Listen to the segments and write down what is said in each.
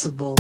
responsible.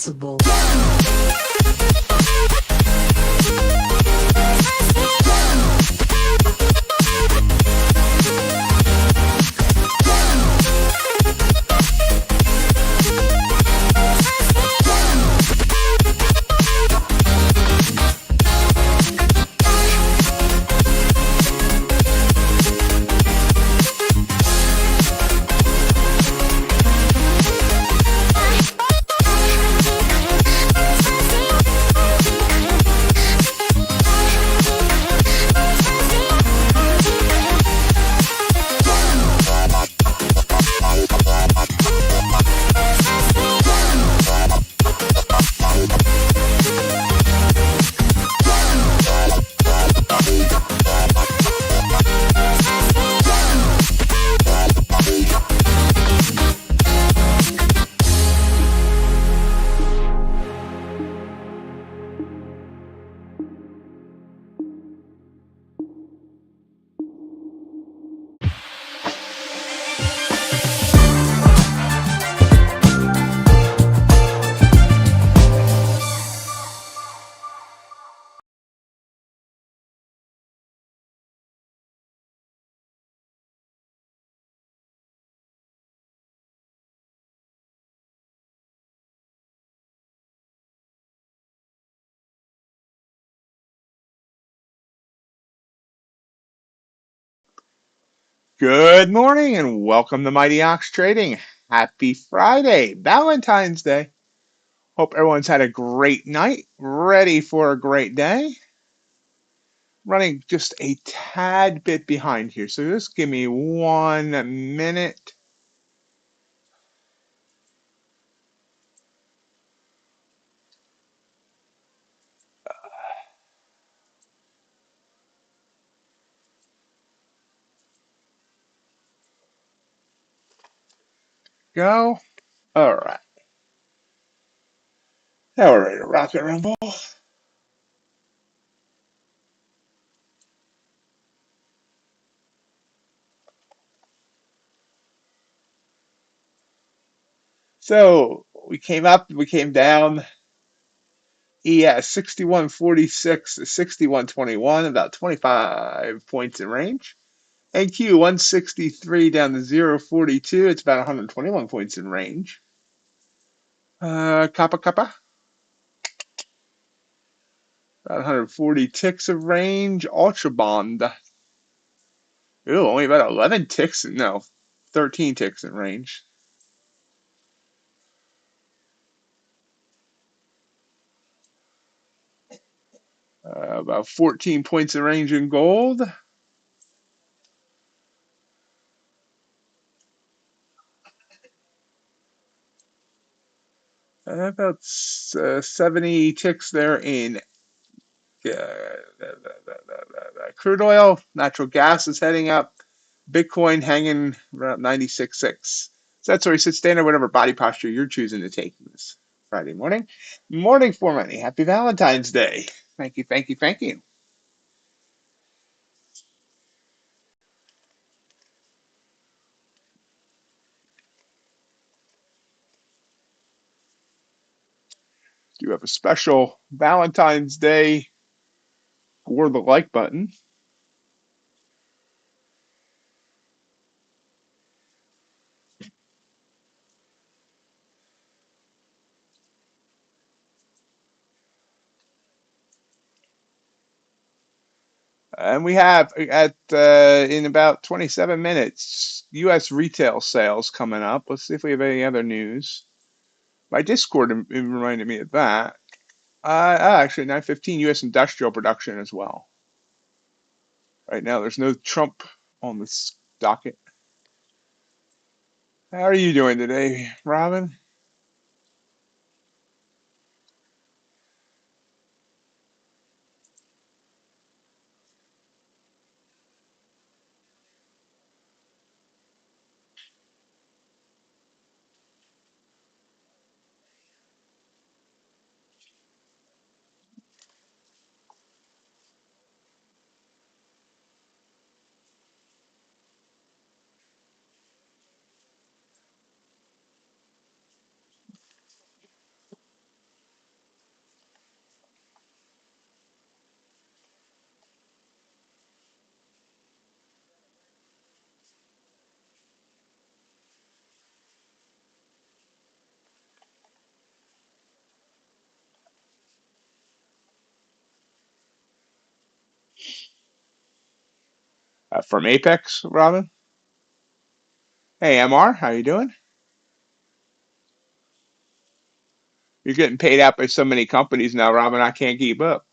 responsible. Good morning and welcome to MightyOxTrading. Happy Friday, Valentine's Day. Hope everyone's had a great night, ready for a great day. Running just a tad bit behind here, so just give me 1 minute. Go. All right. Now we're ready to rock and rumble. So we came up, we came down. ES 61.46 to 61.21, about 25 points in range. NQ 163 down to 0.42. It's about 121 points in range. Kappa Kappa. About 140 ticks of range. Ultra Bond. Ooh, only about 11 ticks. No, 13 ticks in range. About 14 points in range in gold. About 70 ticks there in crude oil. Natural gas is heading up. Bitcoin hanging around 96.6. So that's where he sits standing, whatever body posture you're choosing to take this Friday morning. Morning for money. Happy Valentine's Day. Thank you, thank you, thank you. Do you have a special Valentine's Day for the like button? And we have in about 27 minutes, U.S. retail sales coming up. Let's see if we have any other news. My Discord reminded me of that. Actually, 9:15 U.S. industrial production as well. Right now, there's no Trump on this docket. How are you doing today, Robin? From Apex, Robin. Hey, MR, how you doing? You're getting paid out by so many companies now, Robin. I can't keep up.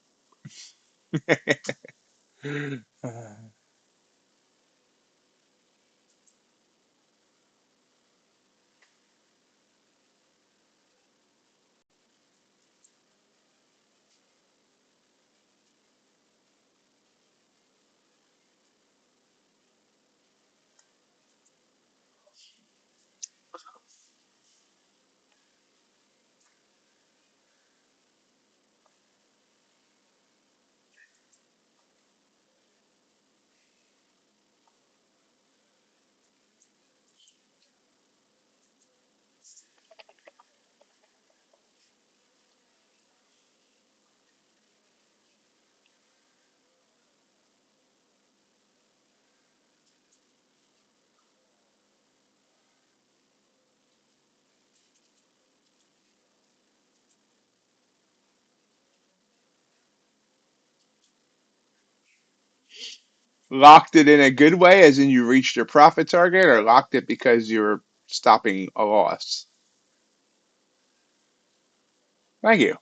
Locked it in a good way, as in you reached your profit target, or locked it because you're stopping a loss? Thank you.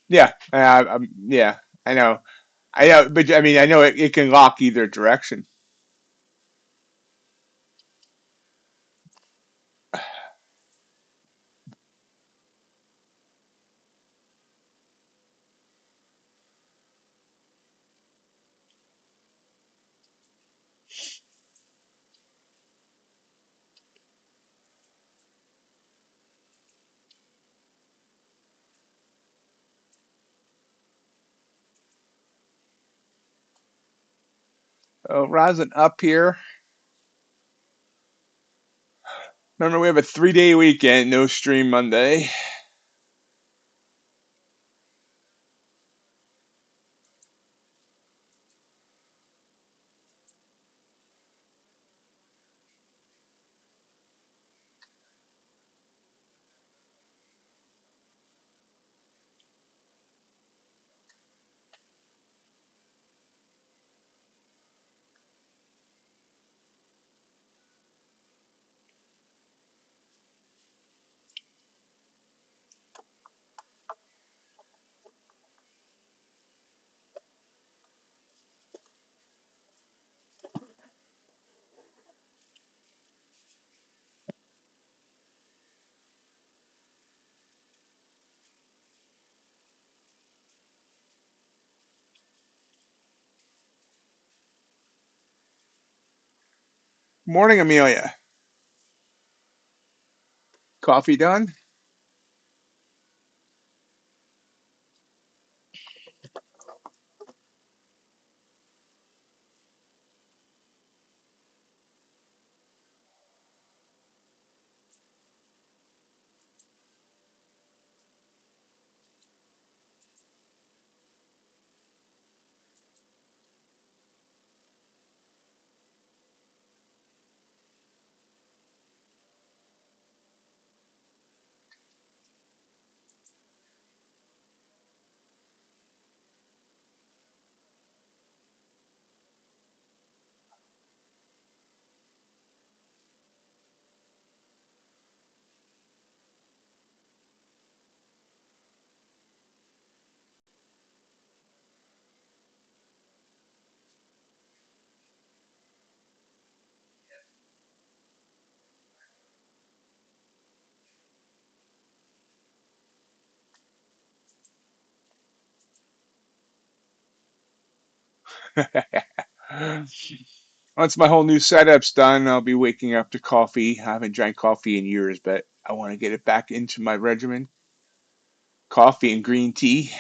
Yeah, yeah, I know. I know, but I mean, I know it can lock either direction. Rising up here. Remember, we have a 3-day weekend, no stream Monday. Morning, Amelia. Coffee done? Once my whole new setup's done, I'll be waking up to coffee. I haven't drank coffee in years, but I want to get it back into my regimen. Coffee and green tea.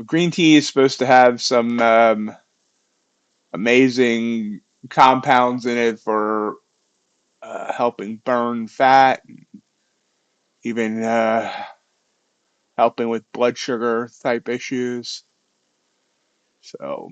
Green tea is supposed to have some amazing compounds in it for helping burn fat, even helping with blood sugar type issues. So,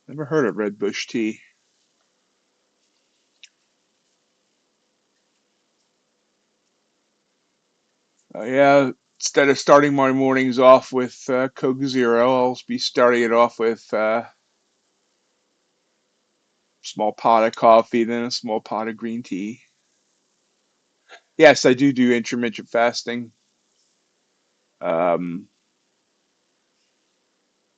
never heard of red bush tea. Yeah, instead of starting my mornings off with Coke Zero, I'll be starting it off with a small pot of coffee, then a small pot of green tea. Yes, I do intermittent fasting. Um,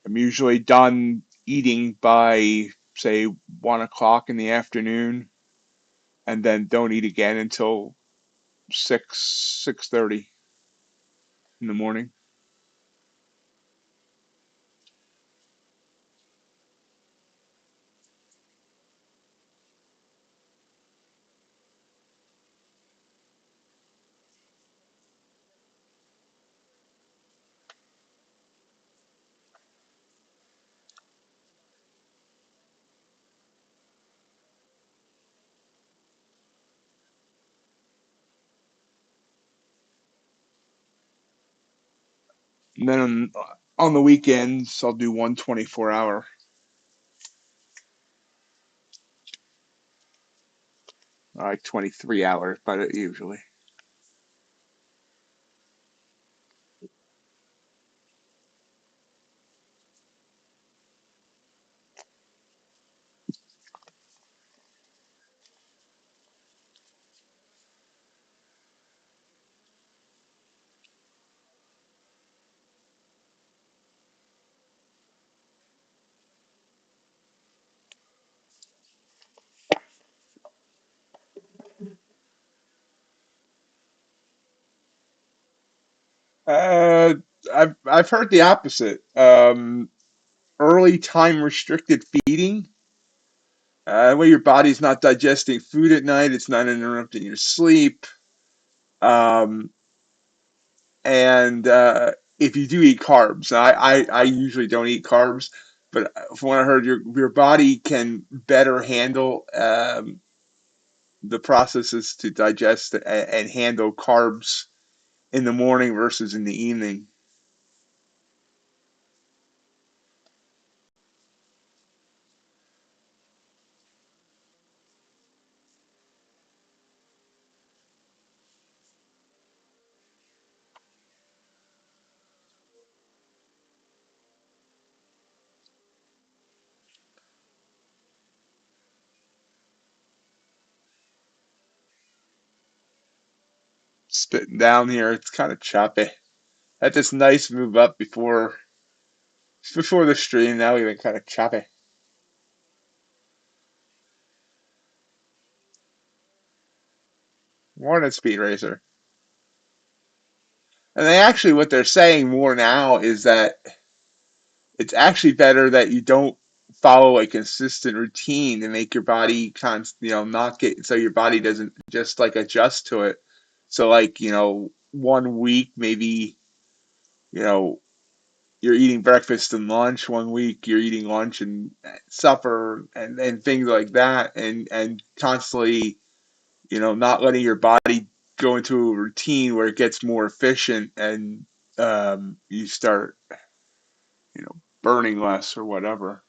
I'm usually done eating by, say, 1 o'clock in the afternoon, and then don't eat again until 6:30 in the morning. And then on the weekends, I'll do one 24-hour, like 23 hours, but usually. Uh, I've heard the opposite. Early time restricted feeding. Where your body's not digesting food at night, it's not interrupting your sleep. Um, and if you do eat carbs, I usually don't eat carbs, but from what I heard, your body can better handle the processes to digest and handle carbs in the morning versus in the evening. Spitting down here, it's kind of choppy. Had this nice move up before the stream. Now we've been kind of choppy. Morning, Speed Racer. And they actually, what they're saying more now is that it's actually better that you don't follow a consistent routine to make your body not get so your body doesn't just like adjust to it. So like, 1 week maybe, you know, you're eating breakfast and lunch, 1 week you're eating lunch and supper and things like that and constantly, not letting your body go into a routine where it gets more efficient and you start, burning less or whatever.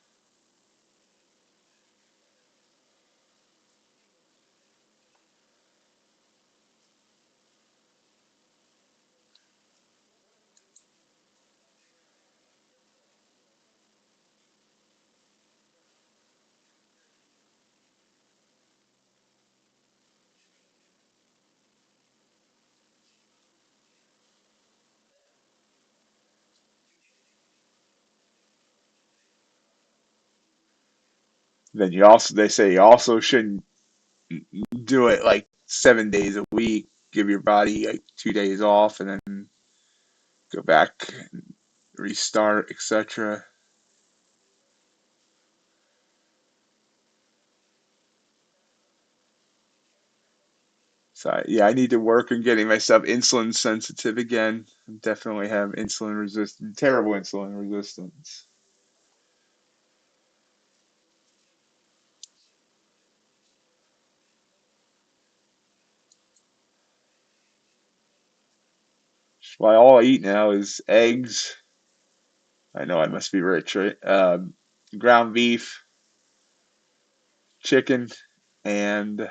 Then they say you also shouldn't do it like 7 days a week. Give your body like 2 days off, and then Go back, restart, etc. So yeah, I need to work on getting myself insulin sensitive again. I definitely have insulin resistance, terrible insulin resistance. Why all I eat now is eggs. I know I must be rich, right? Ground beef, chicken, and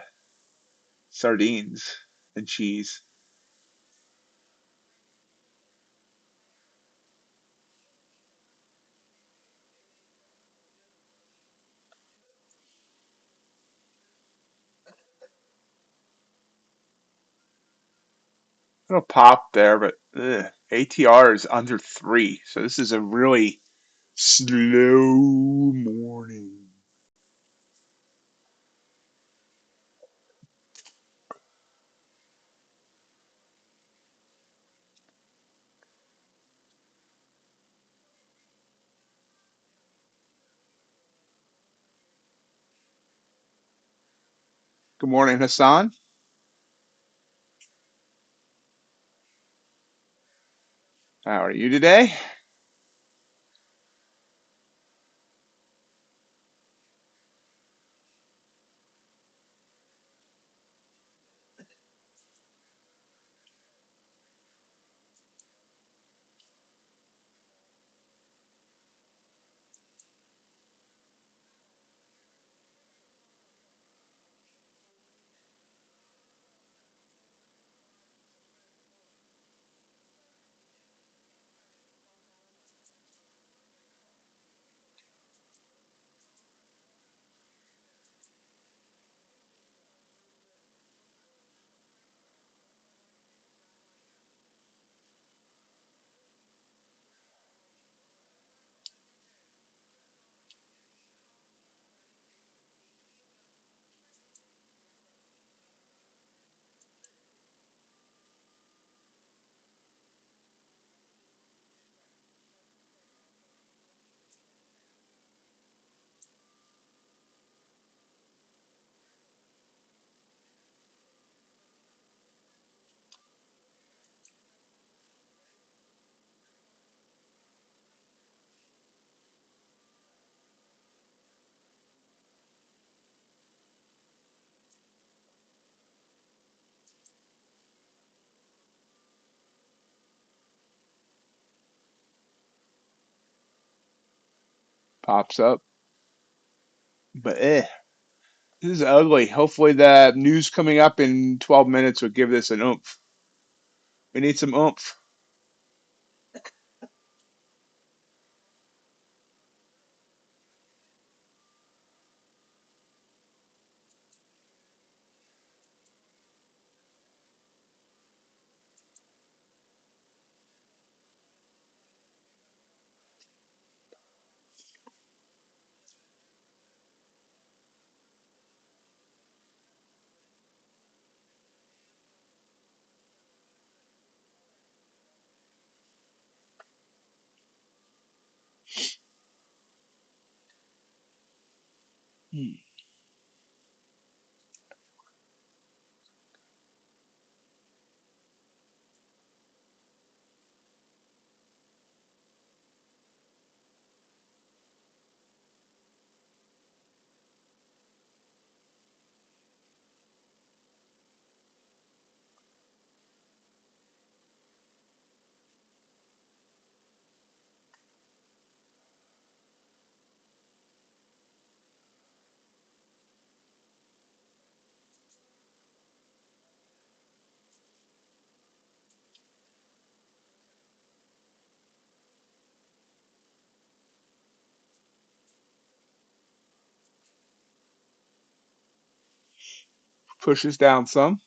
sardines and cheese. Little pop there, but ATR is under 3, so this is a really slow morning. Good morning, Hassan. How are you today? Pops up, but this is ugly. Hopefully, the news coming up in 12 minutes will give this an oomph. We need some oomph. Pushes down some.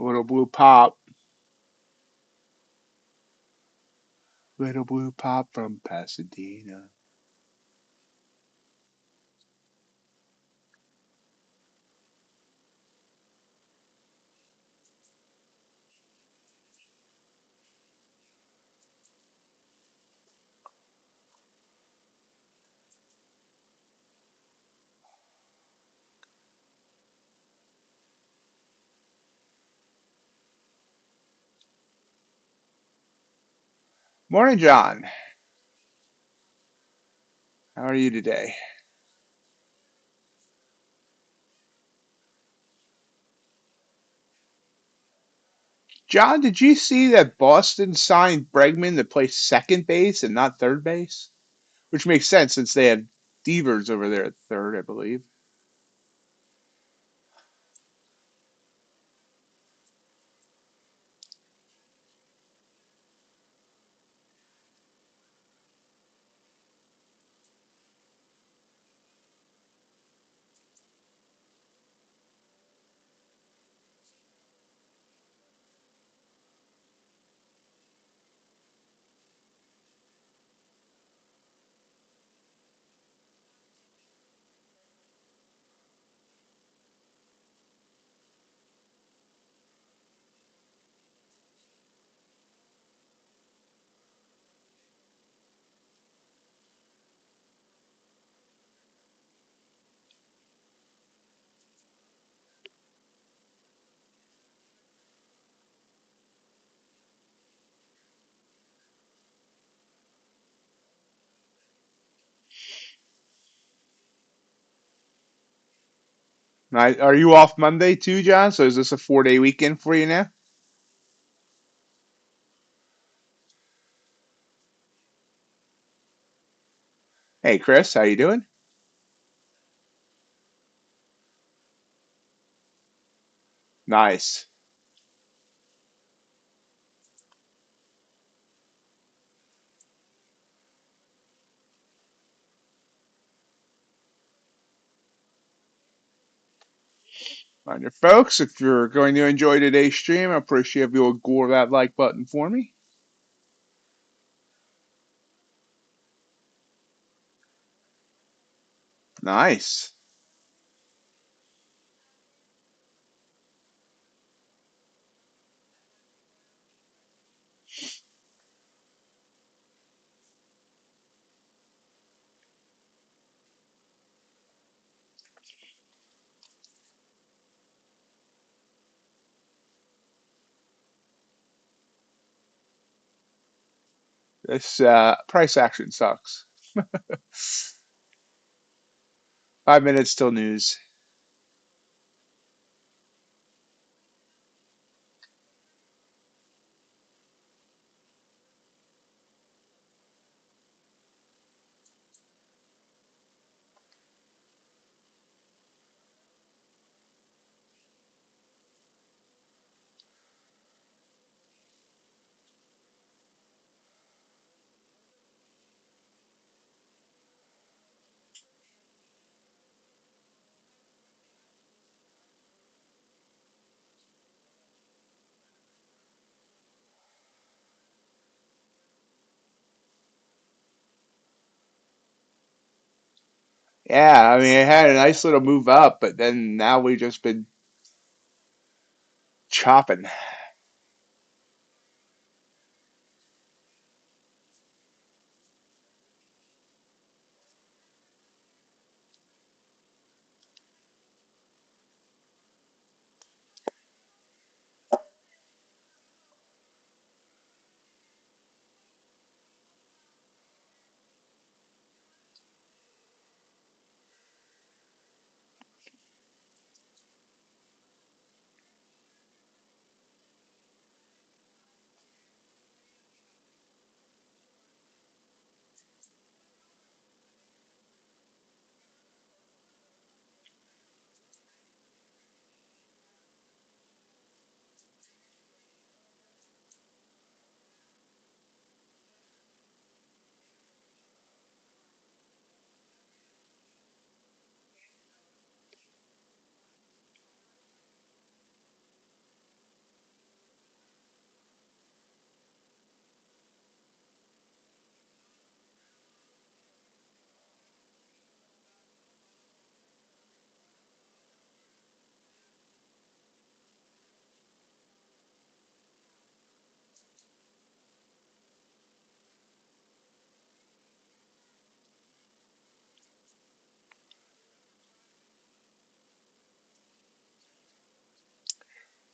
Little blue pop. Little blue pop from Pasadena. Morning, John. How are you today? John, did you see that Boston signed Bregman to play second base and not third base? Which makes sense since they have Devers over there at third, I believe. Are you off Monday too, John? So is this a 4-day weekend for you now? Hey, Chris, how you doing? Nice. On your folks, if you're going to enjoy today's stream, I appreciate if you'll go that like button for me. Nice. This price action sucks. 5 minutes till news. Yeah, I mean, it had a nice little move up, but then now we've just been chopping.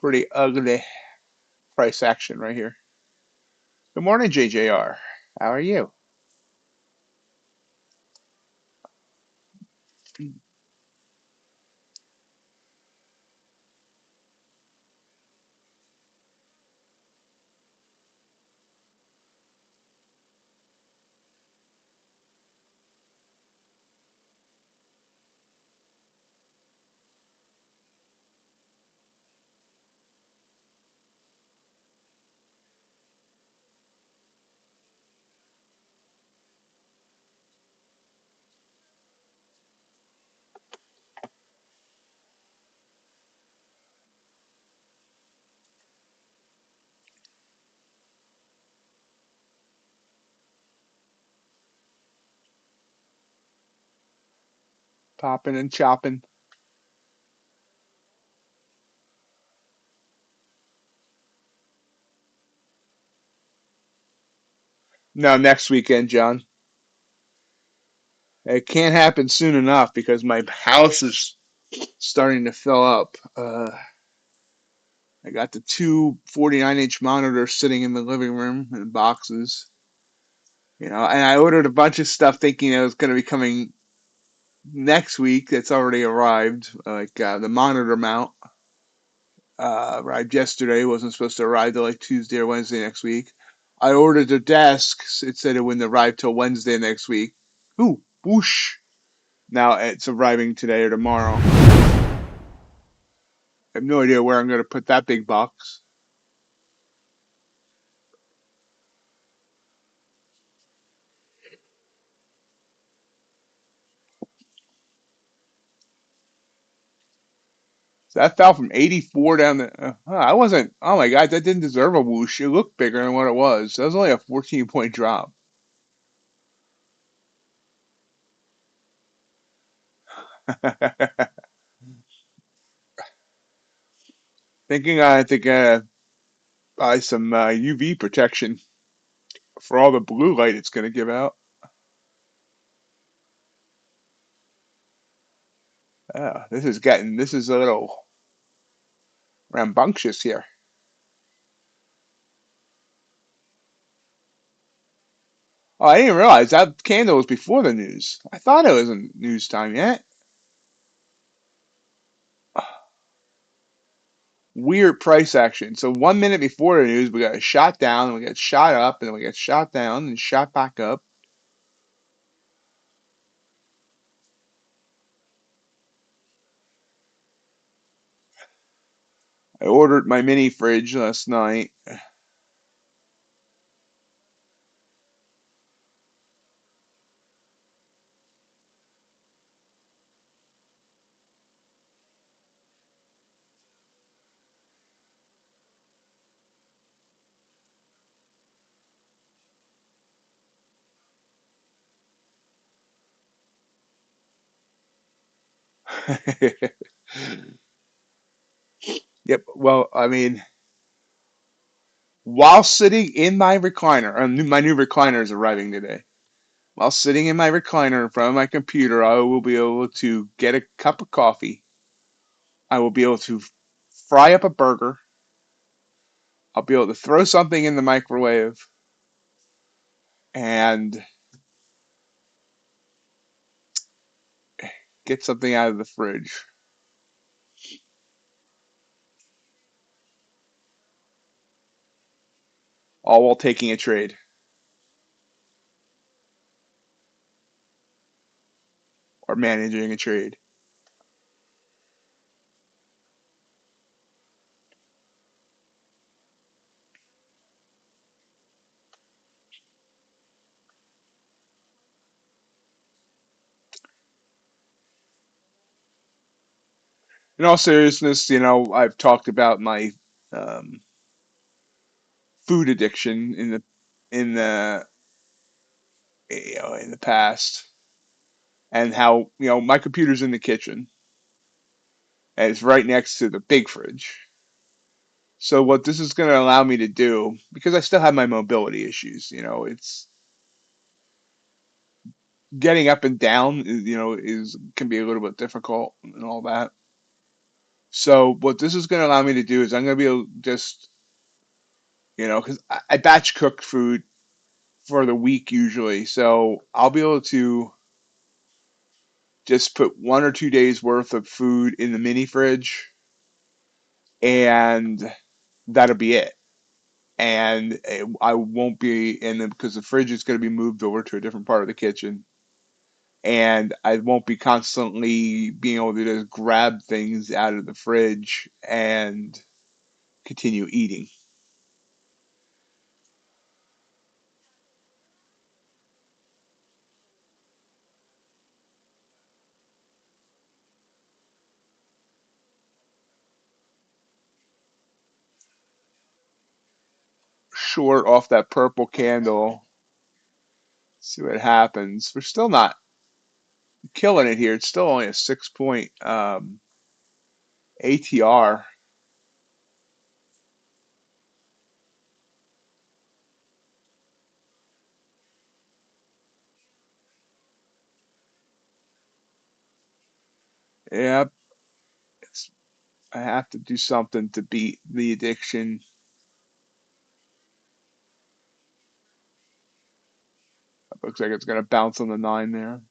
Pretty ugly price action right here. Good morning, JJR. How are you? Popping and chopping. No, next weekend, John. It can't happen soon enough because my house is starting to fill up. I got the two 49-inch monitors sitting in the living room in boxes, and I ordered a bunch of stuff thinking it was going to be coming next week. That's already arrived, like the monitor mount. Arrived yesterday. Wasn't supposed to arrive till like Tuesday or Wednesday next week. I ordered the desks. It said it wouldn't arrive till Wednesday next week. Ooh, whoosh. Now it's arriving today or tomorrow. I have no idea where I'm going to put that big box. So that fell from 84 down to. I wasn't. Oh my God, that didn't deserve a whoosh. It looked bigger than what it was. That was only a 14-point drop. I think buy some UV protection for all the blue light it's going to give out. This is a little rambunctious here. Oh, I didn't realize that candle was before the news. I thought it wasn't news time yet. Weird price action. So 1 minute before the news, we got shot down, and we got shot up, and then we got shot down, and shot back up. I ordered my mini fridge last night. Yep. Well, I mean, while sitting in my recliner, my new recliner is arriving today. While sitting in my recliner in front of my computer, I will be able to get a cup of coffee. I will be able to fry up a burger. I'll be able to throw something in the microwave and get something out of the fridge, all while taking a trade or managing a trade. In all seriousness, I've talked about my um, food addiction in the in the past, and how my computer's in the kitchen and it's right next to the big fridge. So what this is going to allow me to do, because I still have my mobility issues, it's getting up and down, is can be a little bit difficult and all that. So what this is going to allow me to do is I'm going to be able to just, because I batch cook food for the week usually. So I'll be able to just put 1 or 2 days worth of food in the mini fridge and that'll be it. And I won't be in them because the fridge is going to be moved over to a different part of the kitchen. And I won't be constantly being able to just grab things out of the fridge and continue eating. Short off that purple candle, see what happens. We're still not killing it here. It's still only a 6 point ATR. Yeah, I have to do something to beat the addiction. Looks like it's going to bounce on the 9 there.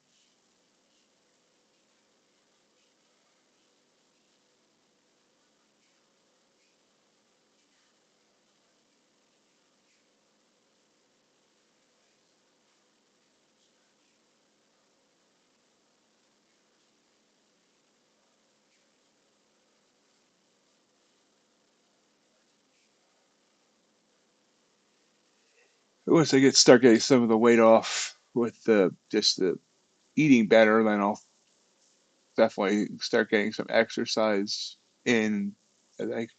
Once I start getting some of the weight off with the just the eating better, then I'll definitely start getting some exercise in. Like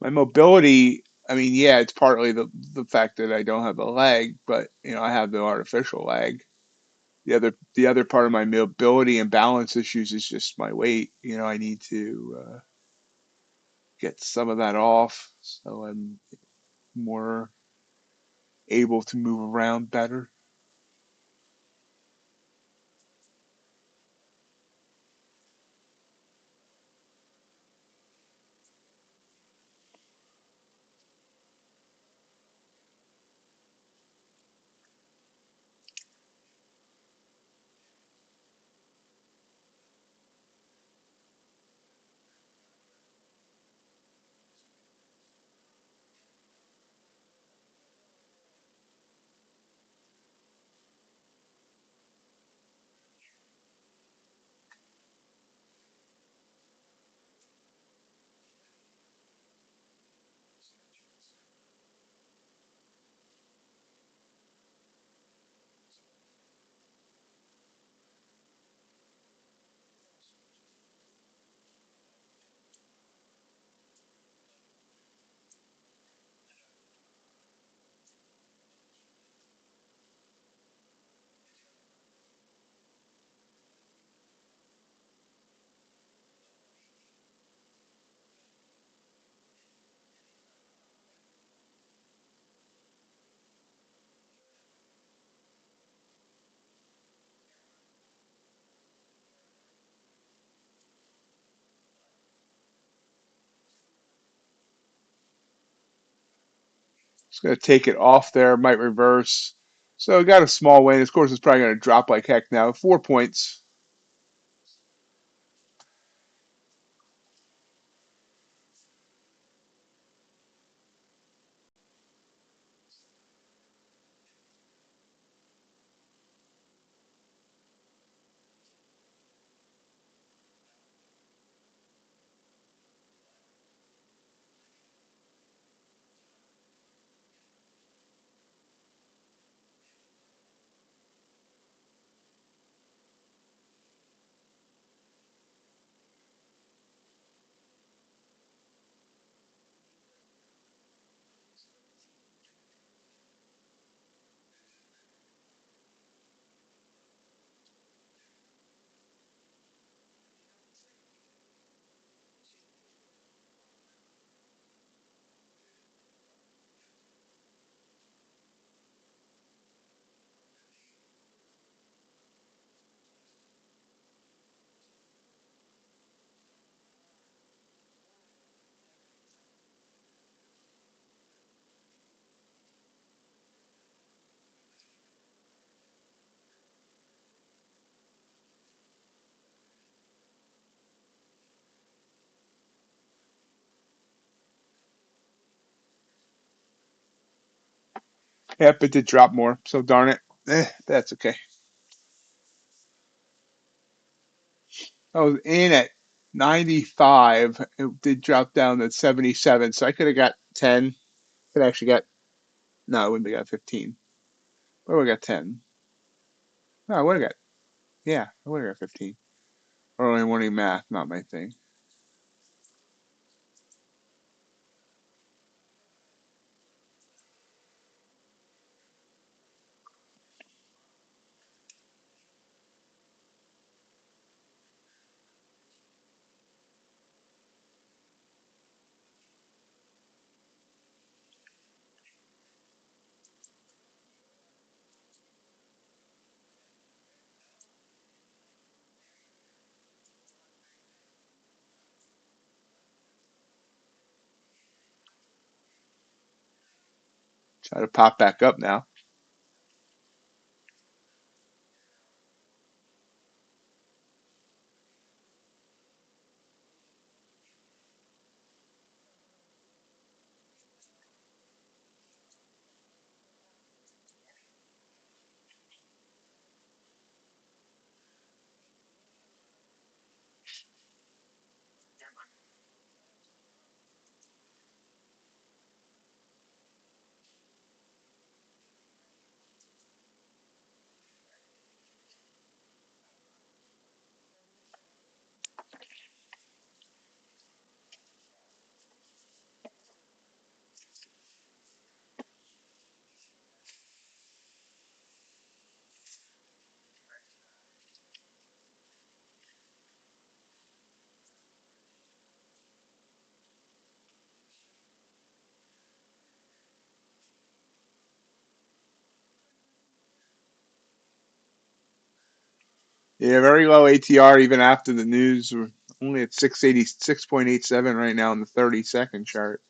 my mobility, I mean, yeah, it's partly the fact that I don't have a leg, but I have the artificial leg. The other part of my mobility and balance issues is just my weight. I need to get some of that off so I'm more able to move around better. Just going to take it off there, might reverse. So I got a small win. Of course, it's probably going to drop like heck now. 4 points. Yep, it did drop more, so darn it. That's okay. I was in at 95. It did drop down to 77, so I could have got 10. Could actually got, no, I wouldn't have got 15. What would I got 10? No, I would have got, yeah, I would have got 15. Early morning math, not my thing. Try to pop back up now. Yeah, very low ATR even after the news. We're only at 686.87 right now in the 30-second chart.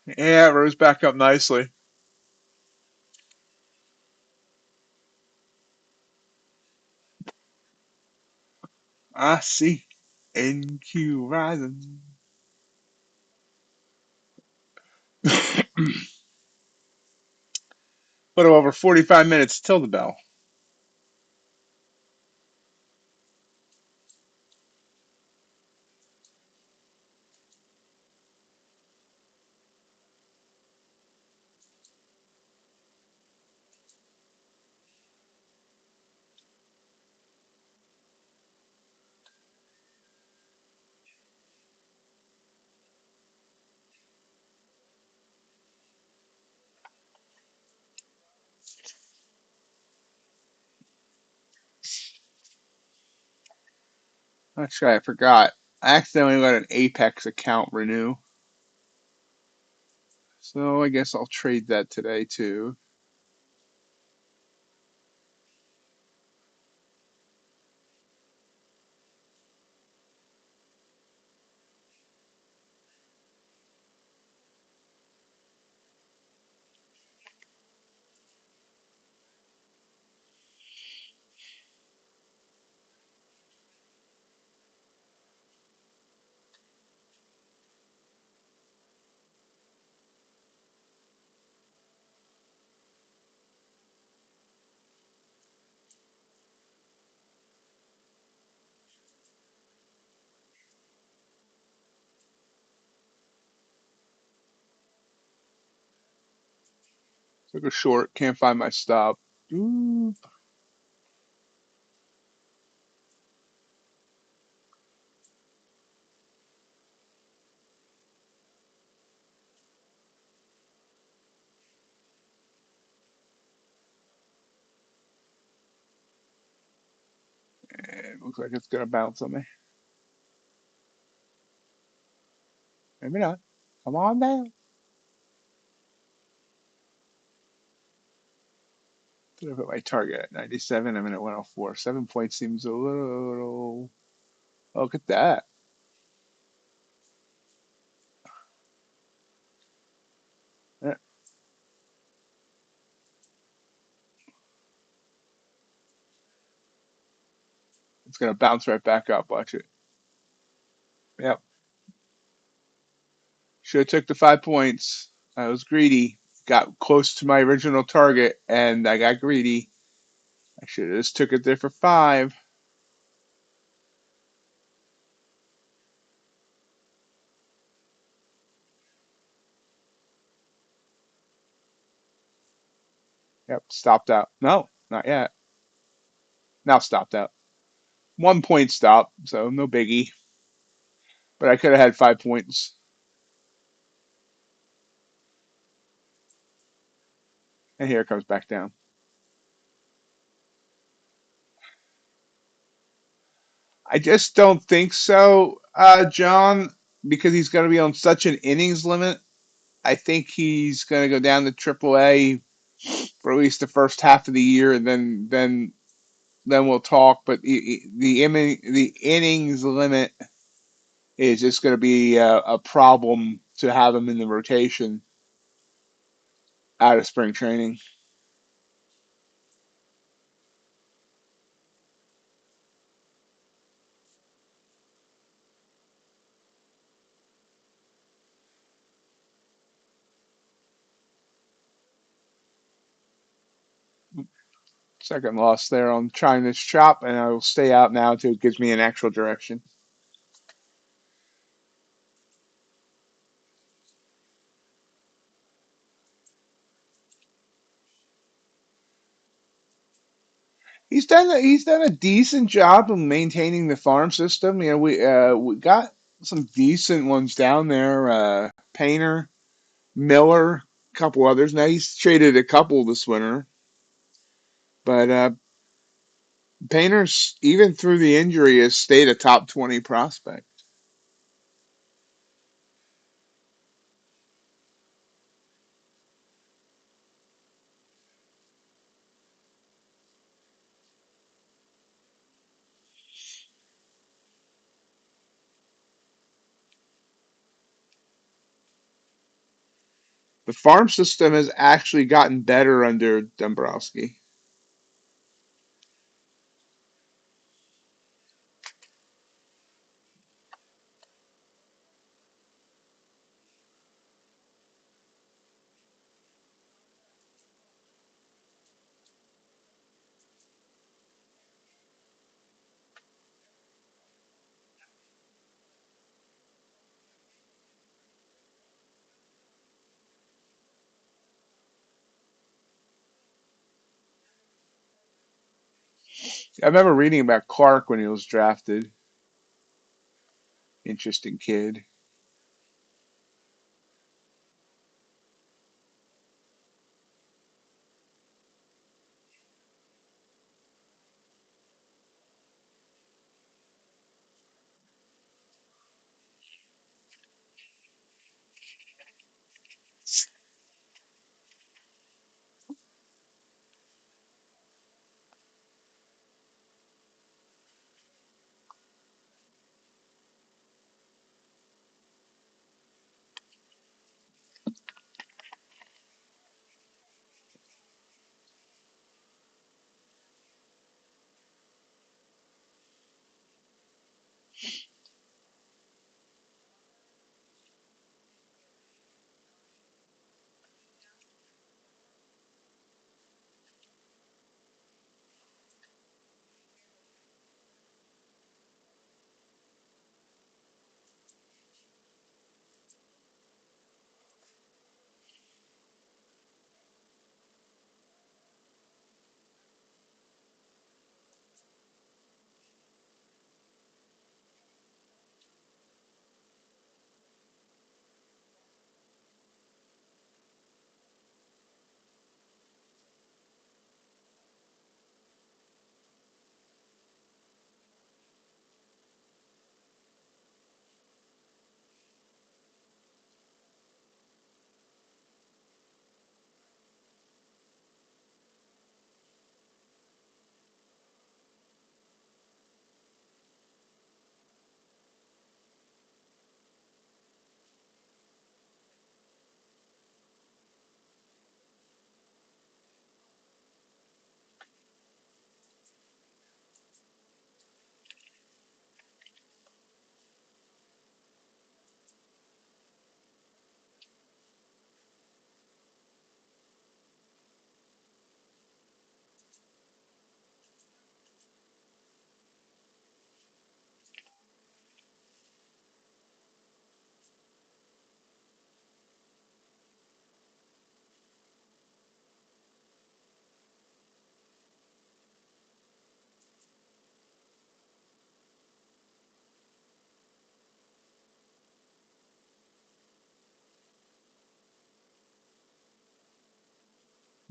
Yeah, it rose back up nicely. I see. NQ rising. Little over 45 minutes till the bell. Actually, I forgot. I accidentally let an Apex account renew. So I guess I'll trade that today too. Took a short. Can't find my stop. Ooh. It looks like it's gonna bounce on me. Maybe not. Come on down. Did I put my target at 97? I'm in at 104. 7 points seems a little. Oh, look at that. Yeah, it's gonna bounce right back up. Watch it. Yep. Should have took the 5 points. I was greedy. Got close to my original target, and I got greedy. I should have just took it there for 5. Yep. Stopped out. No, not yet. Now stopped out. 1 point stop, so no biggie. But I could have had 5 points. And here it comes back down. I just don't think so, John, because he's going to be on such an innings limit. I think he's going to go down to AAA for at least the first half of the year, and then we'll talk. But the innings limit is just going to be a problem to have him in the rotation out of spring training. Second loss there on trying this chop, and I will stay out now until it gives me an actual direction. He's done a decent job of maintaining the farm system. You know, we got some decent ones down there. Painter, Miller, a couple others. Now he's traded a couple this winter, but Painter's even through the injury has stayed a top 20 prospect. The farm system has actually gotten better under Dombrowski. I remember reading about Clark when he was drafted. Interesting kid.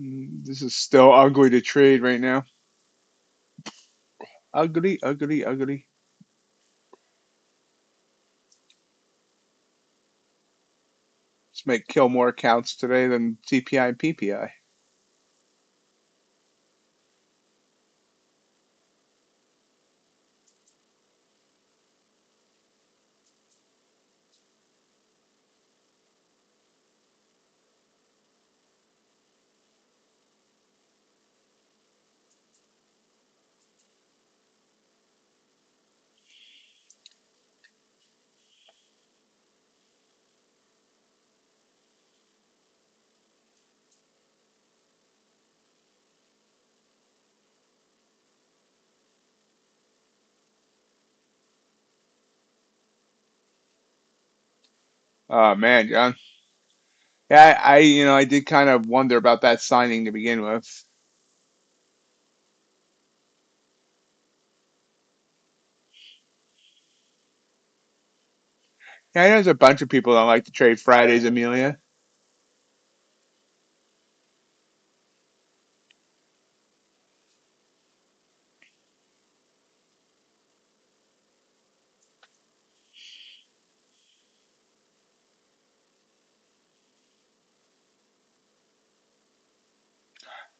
This is still ugly to trade right now. Ugly, ugly, ugly. Let's make kill more accounts today than CPI and PPI. Oh man, John. Yeah, I did kind of wonder about that signing to begin with. Yeah, I know there's a bunch of people that like to trade Fridays, Amelia.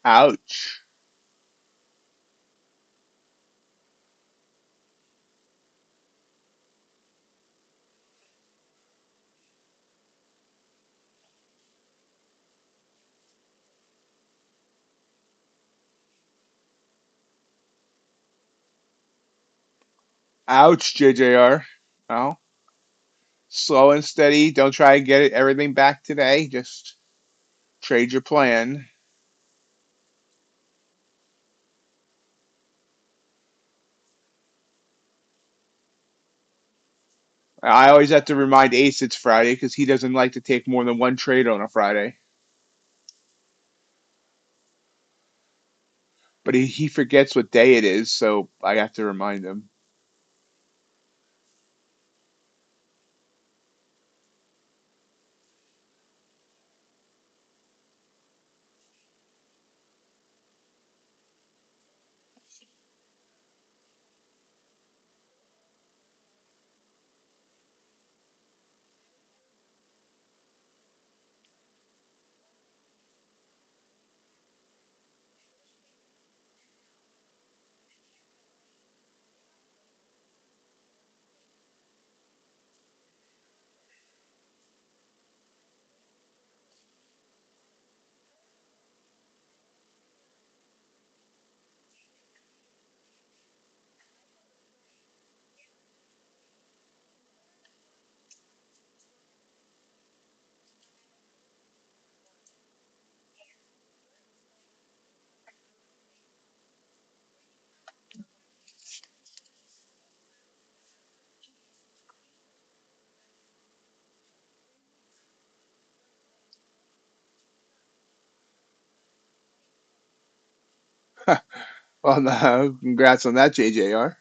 Ouch. Ouch, JJR. Oh, slow and steady. Don't try and get everything back today. Just trade your plan. I always have to remind Ace it's Friday because he doesn't like to take more than one trade on a Friday. But he forgets what day it is, so I have to remind him. Well, no, congrats on that, JJR.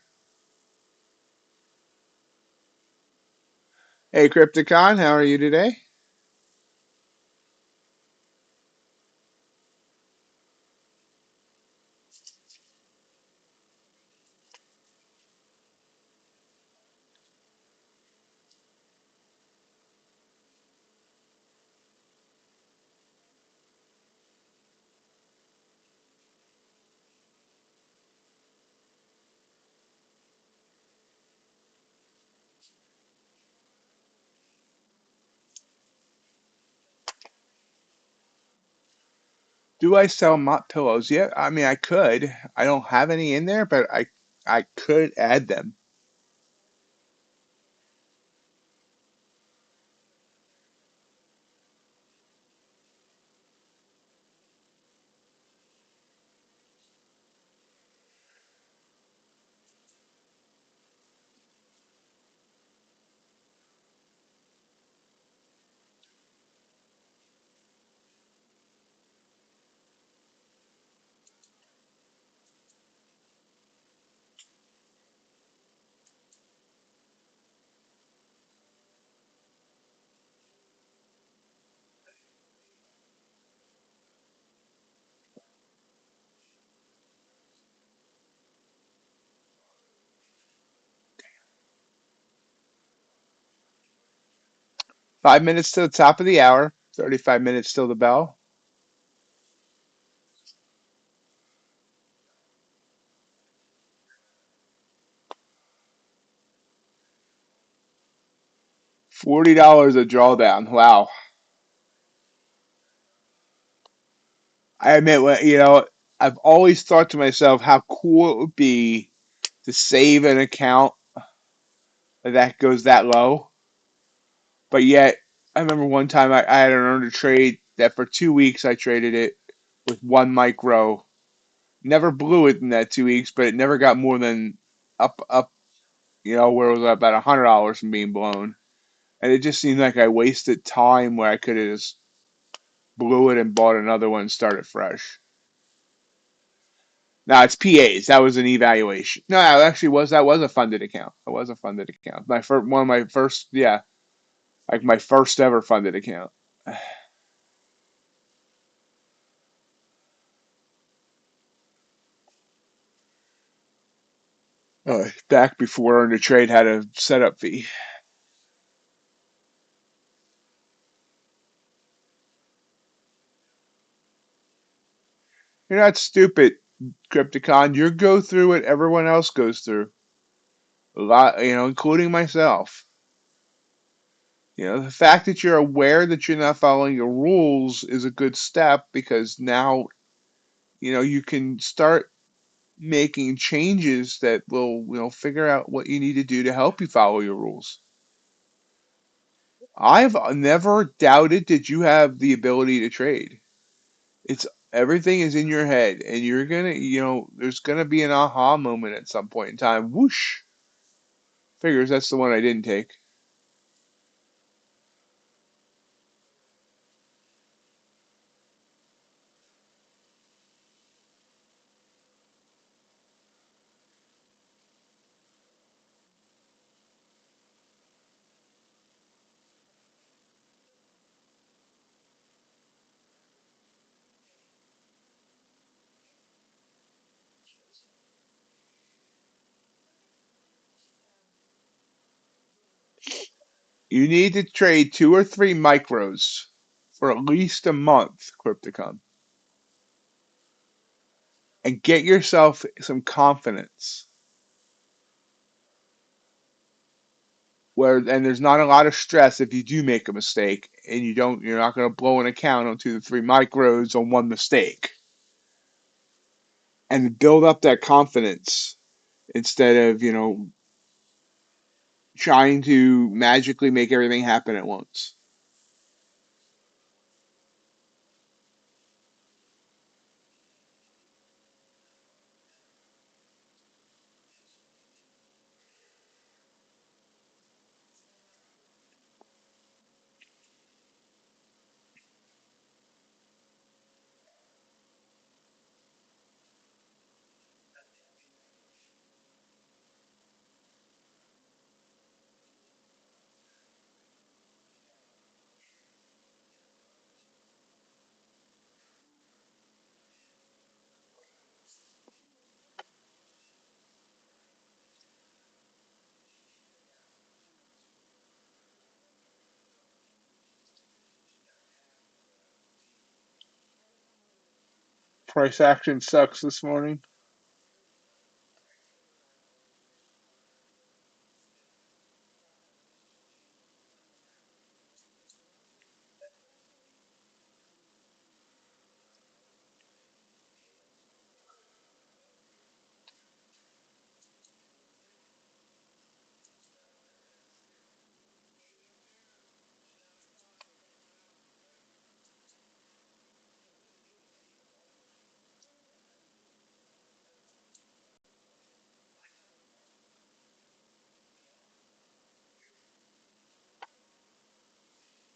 Hey, Crypticon, how are you today? Do I sell mott pillows yet? I mean, I could. I don't have any in there, but I could add them. 5 minutes to the top of the hour, 35 minutes till the bell. $40 a drawdown. Wow. I admit, I've always thought to myself how cool it would be to save an account that goes that low. But yet, I remember one time I had an earned a trade that for 2 weeks I traded it with one micro. Never blew it in that 2 weeks, but it never got more than up, where it was about $100 from being blown. And it just seemed like I wasted time where I could have just blew it and bought another one and started fresh. Now it's PAs. That was an evaluation. No, actually that was a funded account. That was a funded account. One of my first, yeah, like my first ever funded account. Back before the trade had a setup fee. You're not stupid, Crypticon. You go through what everyone else goes through. A lot, including myself. The fact that you're aware that you're not following your rules is a good step because now, you can start making changes that will, figure out what you need to do to help you follow your rules. I've never doubted that you have the ability to trade. It's everything is in your head, and you're gonna, there's gonna be an aha moment at some point in time. Whoosh! Figures that's the one I didn't take. You need to trade 2 or 3 micros for at least a month, Crypticon, and get yourself some confidence. And there's not a lot of stress if you do make a mistake and you're not going to blow an account on 2 to 3 micros on one mistake, and build up that confidence instead of trying to magically make everything happen at once. Price action sucks this morning.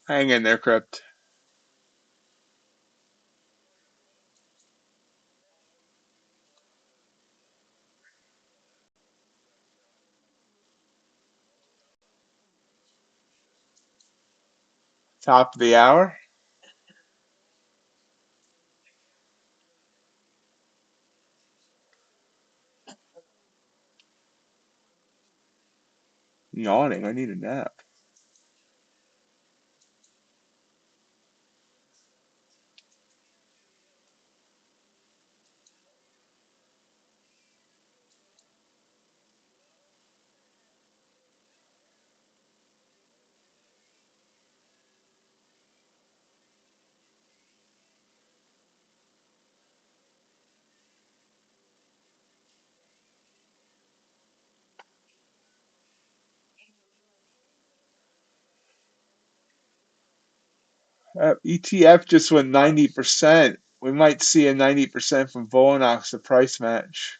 Hang in there, Crypt. Top of the hour. Yawning. I need a nap. ETF just went 90%. We might see a 90% from Volanox, the price match.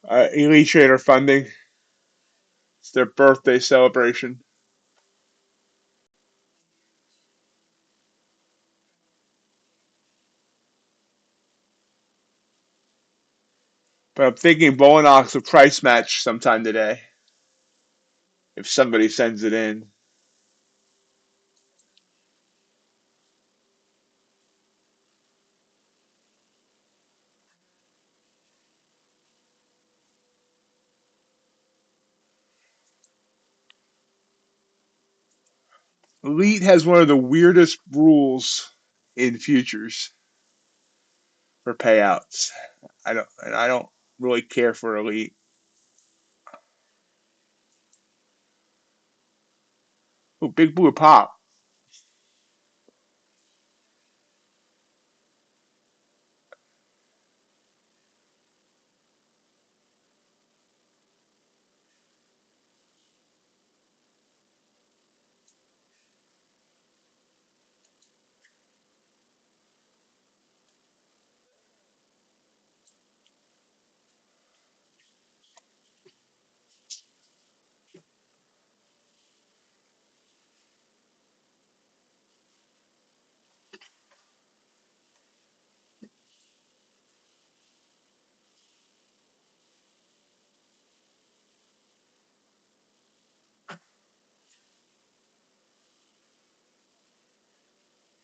Elite Trader funding. It's their birthday celebration. But I'm thinking Volanox will price match sometime today if somebody sends it in. Elite has one of the weirdest rules in futures for payouts. I don't really care for Elite. Oh, big blue pop.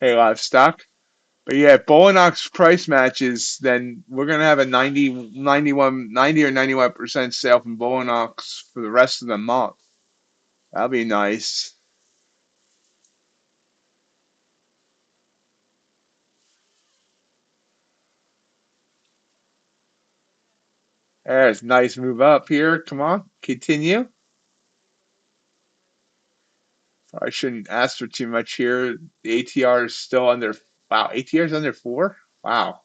Hey, livestock. But yeah, if Bolinox price matches, then we're gonna have a 90 or 91% sale from Bolinox for the rest of the month. That'll be nice. There's a nice move up here. Come on, continue. I shouldn't ask for too much here. The ATR is still under. Wow, ATR is under 4. Wow.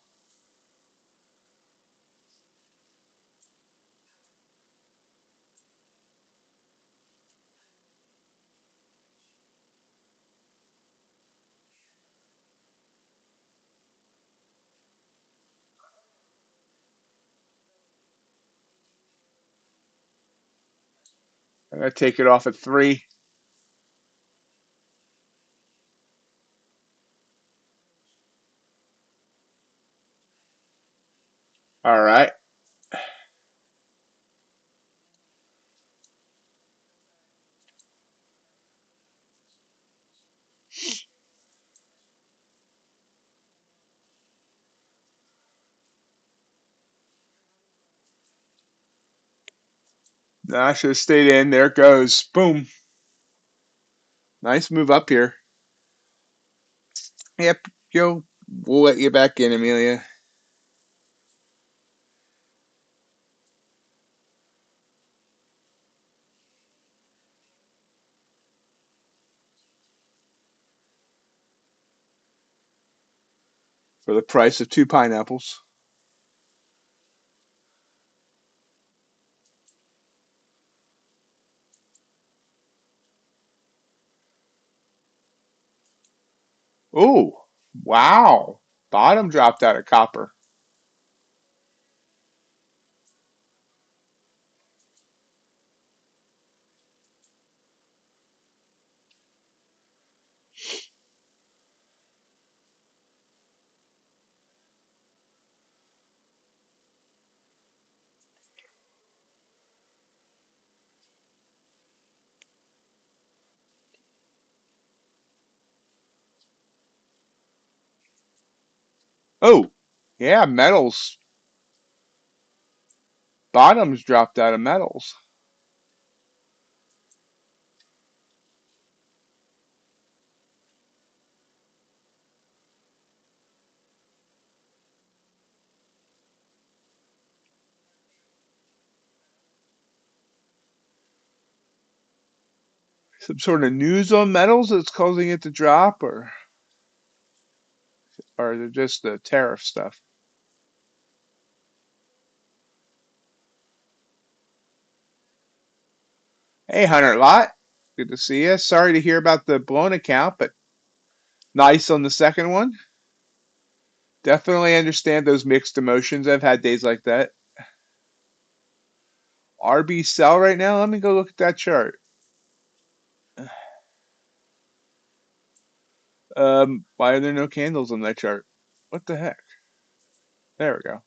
I'm gonna take it off at 3. All right. No, I should have stayed in. There it goes. Boom. Nice move up here. Yep, Joe. We'll let you back in, Amelia. For the price of 2 pineapples. Oh, wow. Bottom dropped out of copper. Oh, yeah, metals. Bottoms dropped out of metals. Some sort of news on metals that's causing it to drop, or is it just the tariff stuff? Hey, Hunter Lot. Good to see you. Sorry to hear about the blown account, but nice on the second one. Definitely understand those mixed emotions. I've had days like that. RB sell right now. Let me go look at that chart. Why are there no candles on that chart? What the heck? There we go.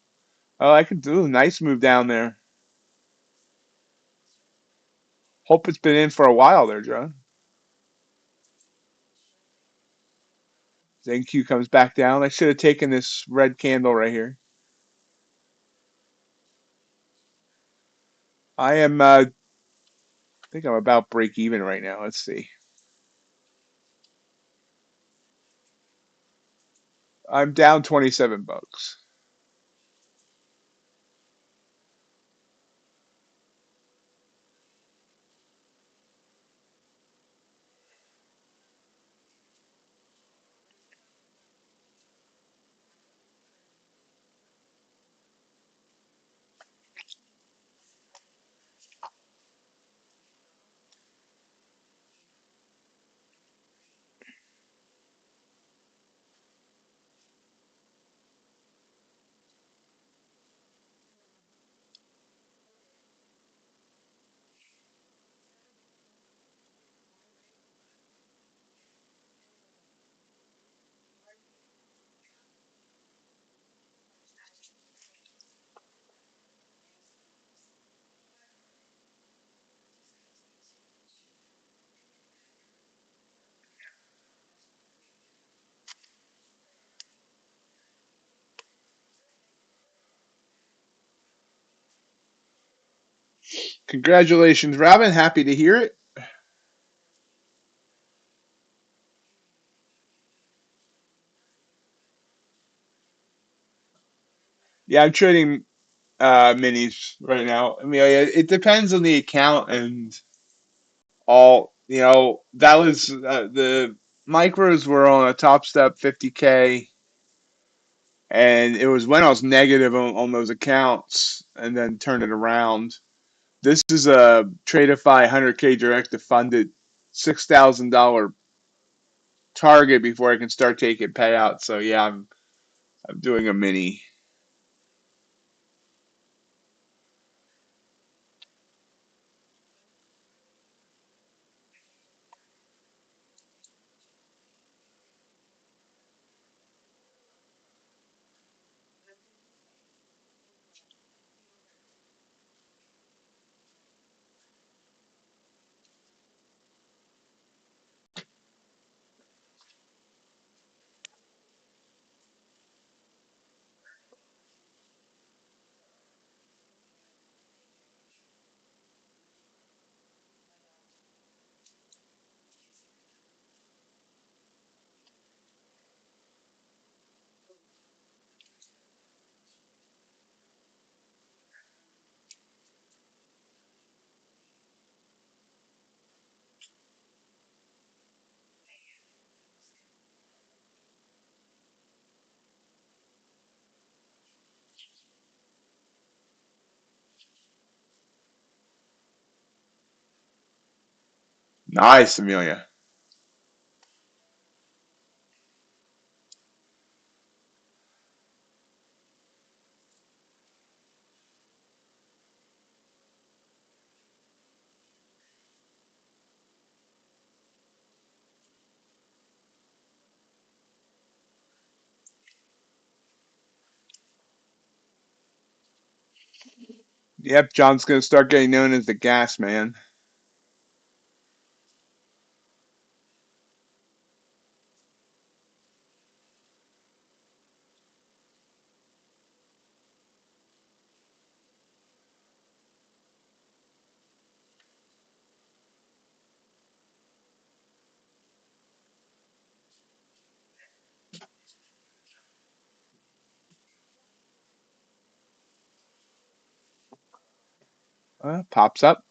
Oh, I can do a nice move down there. Hope it's been in for a while there, John. ZenQ comes back down. I should have taken this red candle right here. I think I'm about break even right now. Let's see. I'm down 27 bucks. Congratulations, Robin. Happy to hear it. Yeah, I'm trading minis right now. I mean, it depends on the account and all. That was the micros were on a top step 50K, and it was when I was negative on those accounts, and then turned it around. This is a Tradeify 100K direct to funded $6,000 target before I can start taking payouts. So yeah, I'm doing a mini. Nice, Amelia. Yep, John's gonna start getting known as the gas man. Pops up.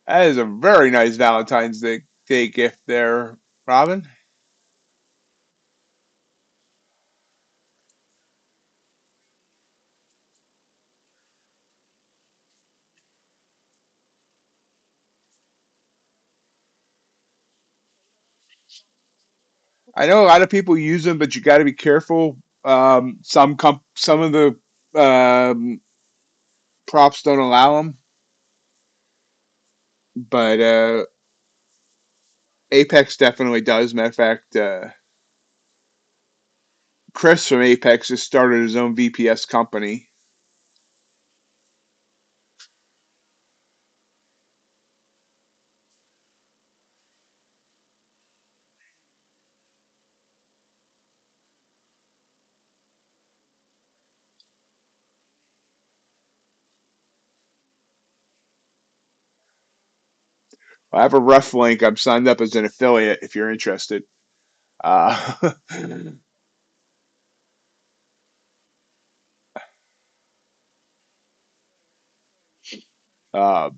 That is a very nice Valentine's Day gift there, Robin. I know a lot of people use them, but you got to be careful. Some of the props don't allow them, but Apex definitely does. Matter of fact, Chris from Apex has started his own VPS company. I have a rough link. I'm signed up as an affiliate if you're interested. Uh, uh,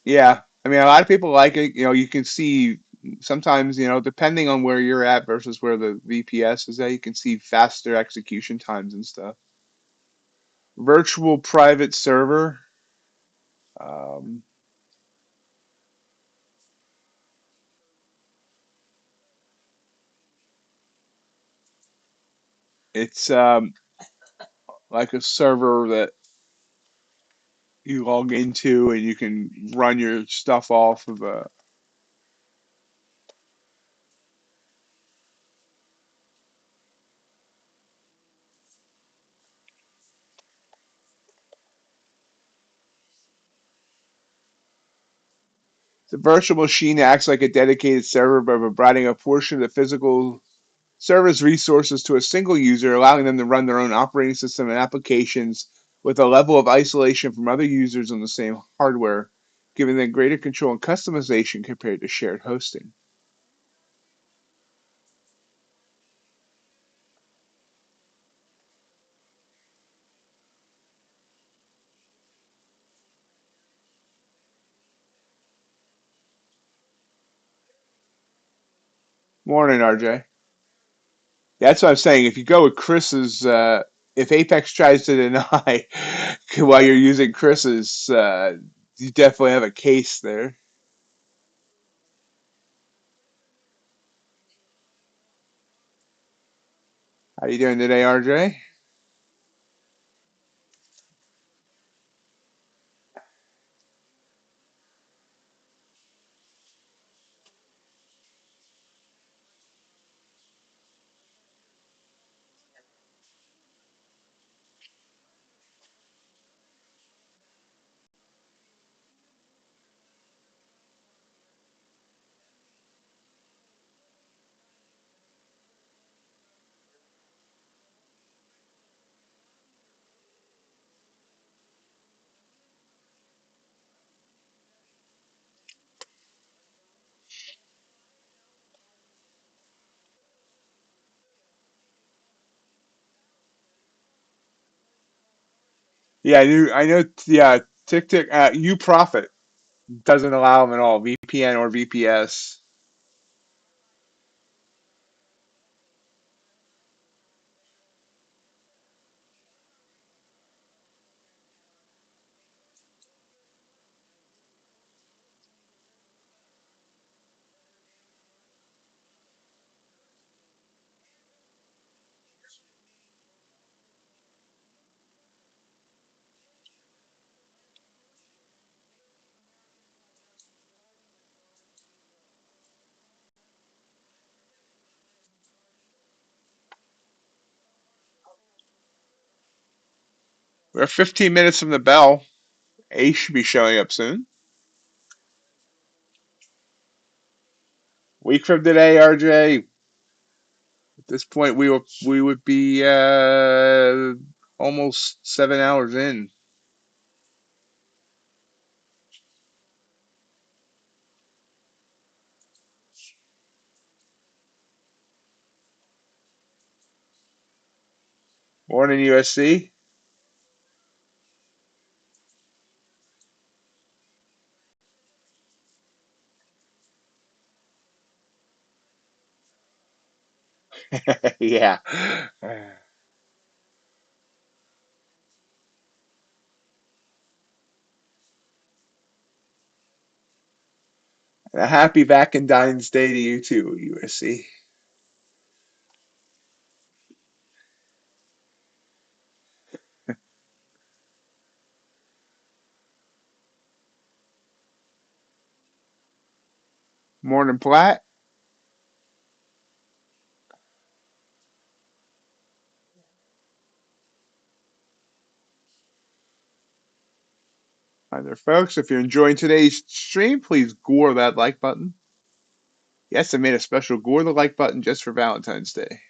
yeah, I mean, a lot of people like it. You can see sometimes, depending on where you're at versus where the VPS is at, you can see faster execution times and stuff. Virtual private server. Um, it's like a server that you log into and you can run your stuff off of a. The virtual machine acts like a dedicated server by providing a portion of the physical server's resources to a single user, allowing them to run their own operating system and applications with a level of isolation from other users on the same hardware, giving them greater control and customization compared to shared hosting. Morning, RJ. That's what I'm saying. If you go with Chris's, if Apex tries to deny while you're using Chris's, you definitely have a case there. How you doing today, RJ? Yeah, I know. Yeah, TikTok, you profit doesn't allow them at all. VPN or VPS. We're 15 minutes from the bell. A should be showing up soon. Week from today, RJ. At this point, we would be almost 7 hours in. Morning, USC. Yeah. A happy Valentine's Day to you too, USC. Morning, Platt. Hi there, folks. If you're enjoying today's stream, please gore that like button. Yes, I made a special gore the like button just for Valentine's Day.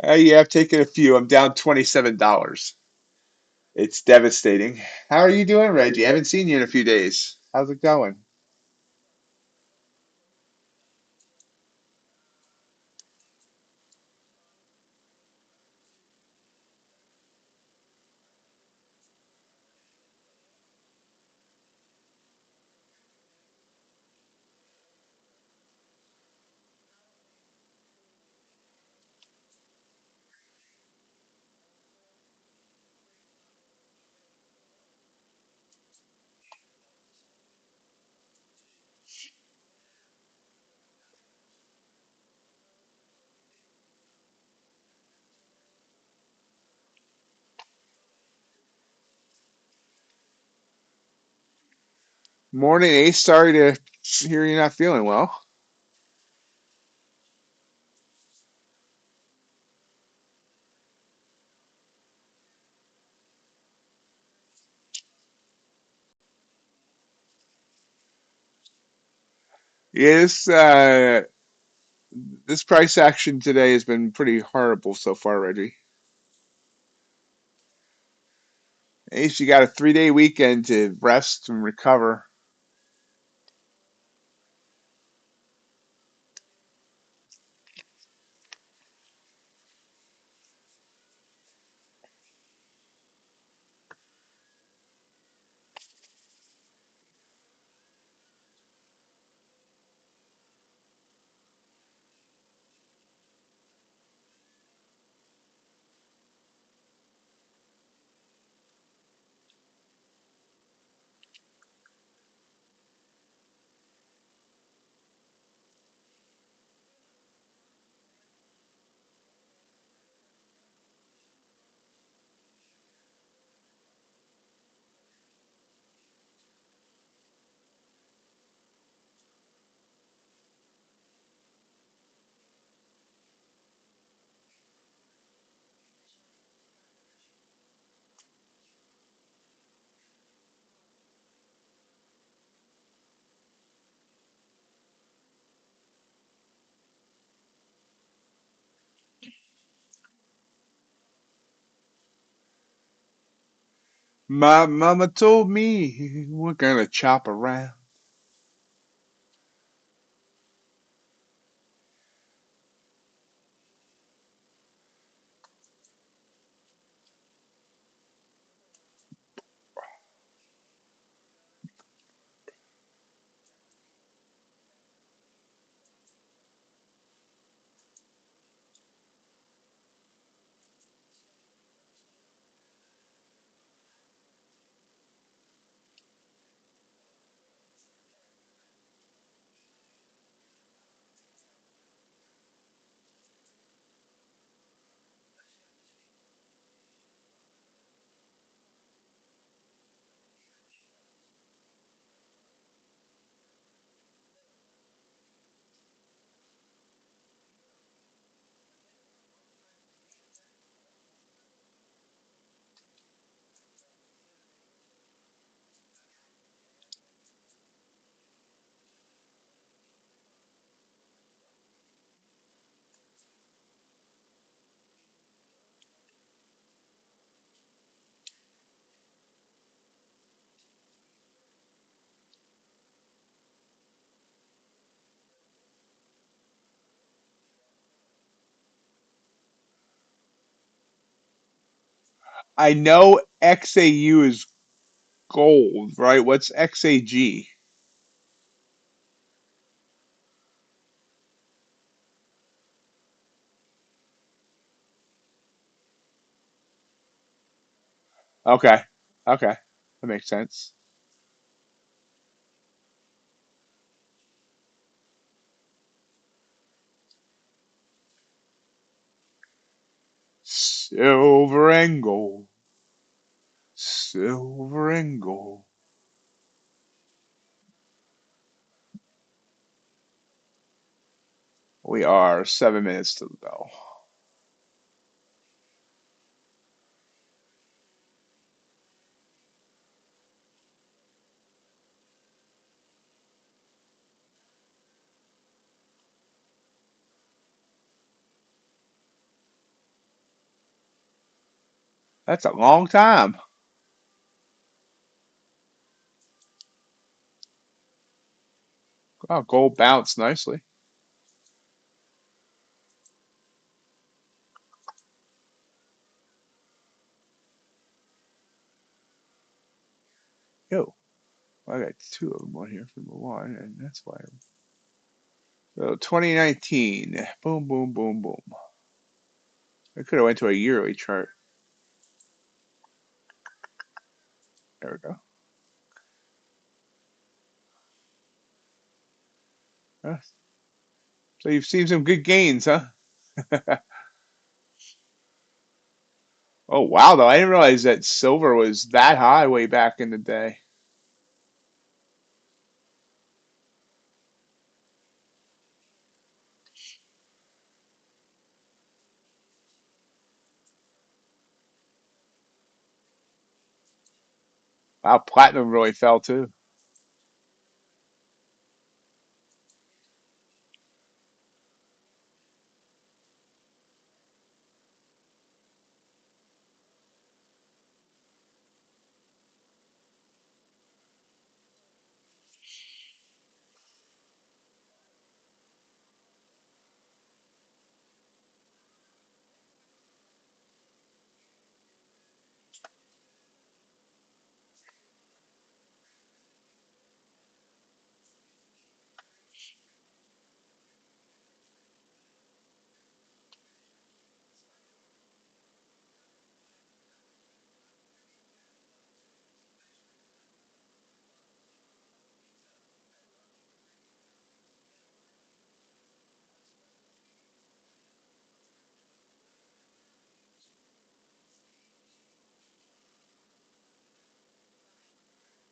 Yeah, I've taken a few. I'm down $27. It's devastating. How are you doing, Reggie? I haven't seen you in a few days. How's it going? Morning, Ace. Sorry to hear you're not feeling well. Yes, this price action today has been pretty horrible so far, Reggie. Ace, you got a 3-day weekend to rest and recover. My mama told me we're gonna chop around. I know XAU is gold, right? What's XAG? Okay. Okay. That makes sense. Silver and gold. Silver and gold. We are 7 minutes to the bell. That's a long time. Oh, gold bounced nicely. Yo, I got two of them on here for one, and that's why. So 2019. Boom, boom, boom, boom. I could have went to a yearly chart. There we go. Huh. So you've seen some good gains, huh? Oh wow, though I didn't realize that silver was that high way back in the day. Wow, platinum really fell too.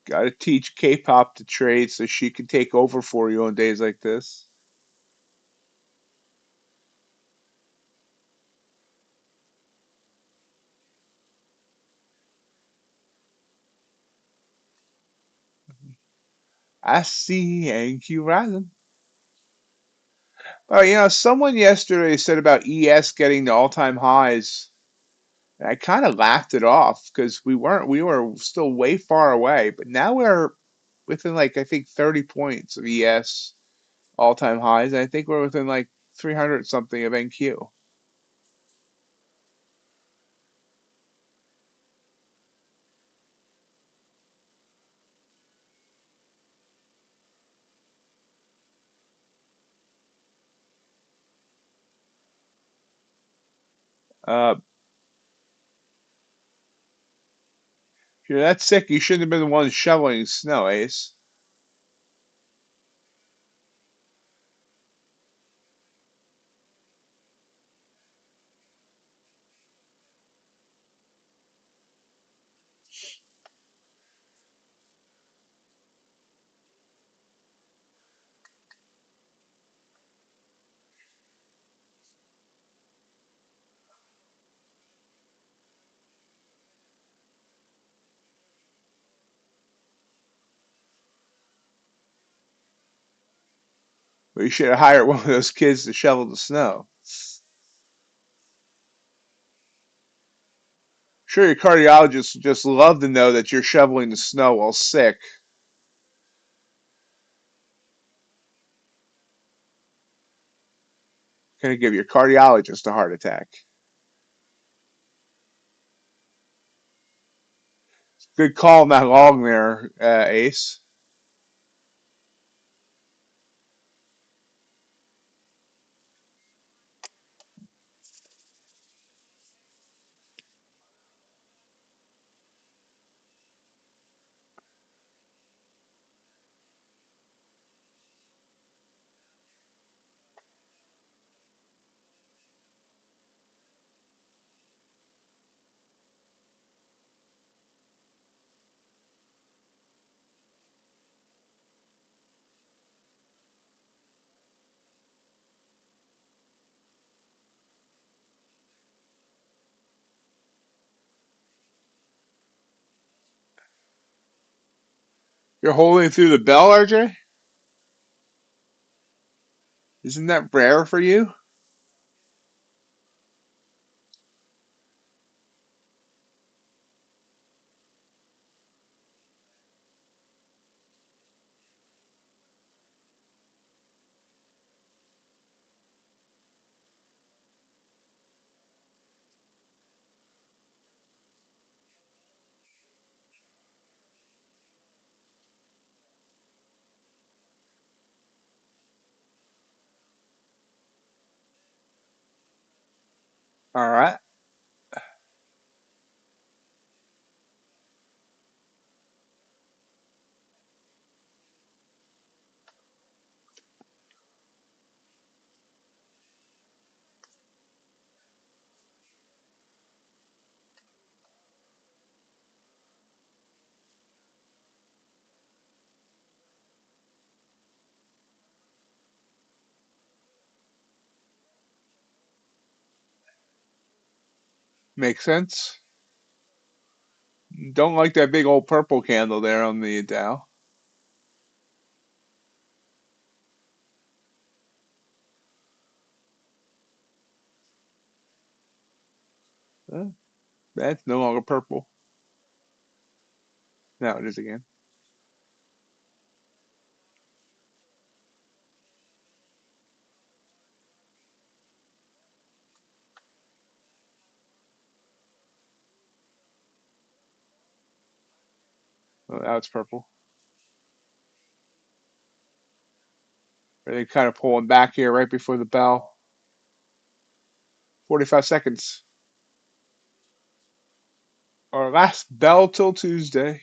Got to teach K-pop to trade so she can take over for you on days like this. I see NQ rising. Oh, someone yesterday said about ES getting to all-time highs. And I kind of laughed it off because we were still way far away, but now we're within like I think 30 points of ES all-time highs. And I think we're within like 300 something of NQ. If you're that sick, you shouldn't have been the one shoveling snow, Ace. But you should have hired one of those kids to shovel the snow. Sure, your cardiologist would just love to know that you're shoveling the snow while sick. Gonna give your cardiologist a heart attack. Good call on that long there, Ace. You're holding through the bell, RJ? Isn't that rare for you? All right. Makes sense. Don't like that big old purple candle there on the Dow. Uh, that's no longer purple. Now it is again. Well, now it's purple. Are they kind of pulling back here right before the bell? 45 seconds. Our last bell till Tuesday.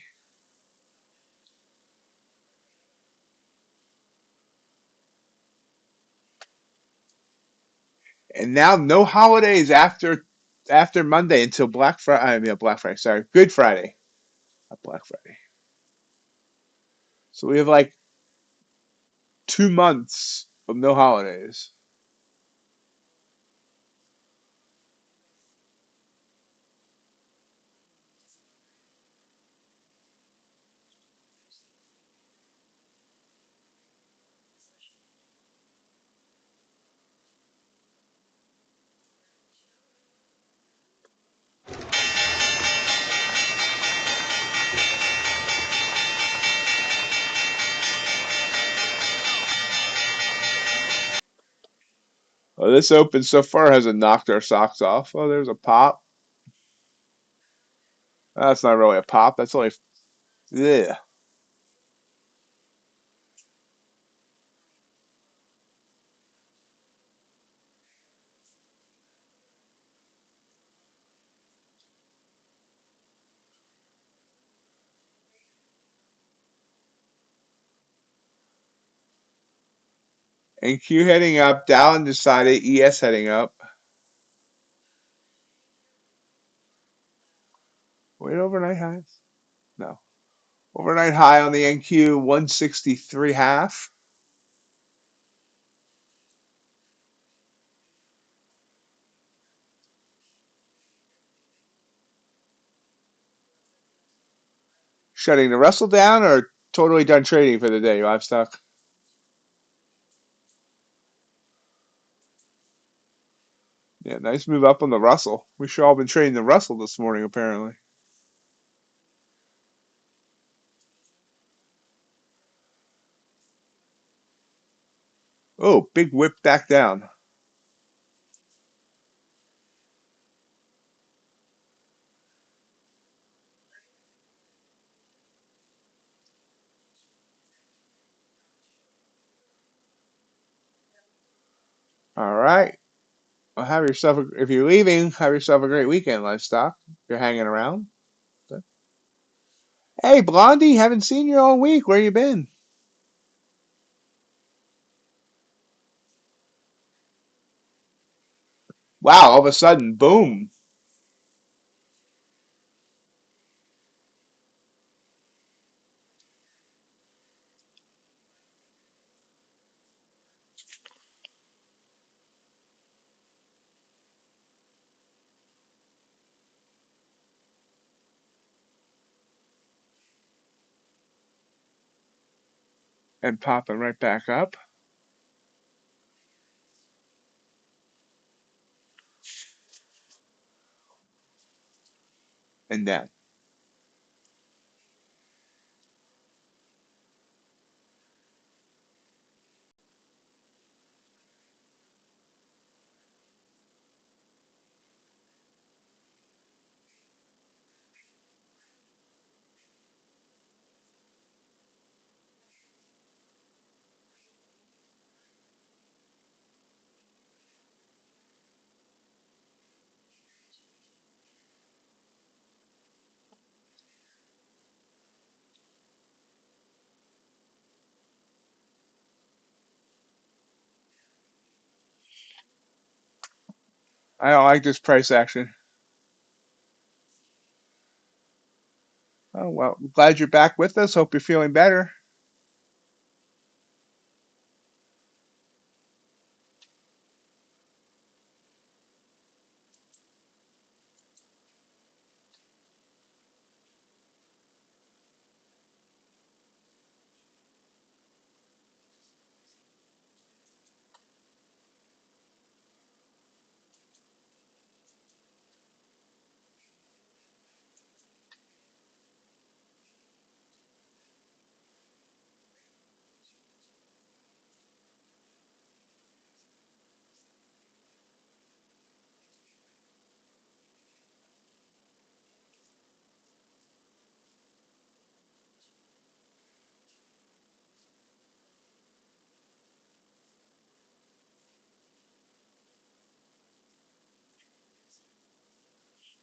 And now no holidays after Monday until Black Friday. I mean, Black Friday. Sorry, Good Friday, not Black Friday. So we have like 2 months of no holidays. Well, this open so far hasn't knocked our socks off. Oh, there's a pop. That's not really a pop. That's only yeah. NQ heading up. Dow undecided. ES heading up. Wait, overnight highs? No. Overnight high on the NQ 163 half. Shutting the Russell down or totally done trading for the day, livestock? Yeah, nice move up on the Russell. We should all been trading the Russell this morning, apparently. Oh, big whip back down. All right. Well, have yourself, if you're leaving, have yourself a great weekend, Livestock. If you're hanging around. Hey, Blondie, haven't seen you all week. Where you been? Wow, all of a sudden, boom, and popping right back up. And that. I don't like this price action. Oh, well, glad you're back with us. Hope you're feeling better.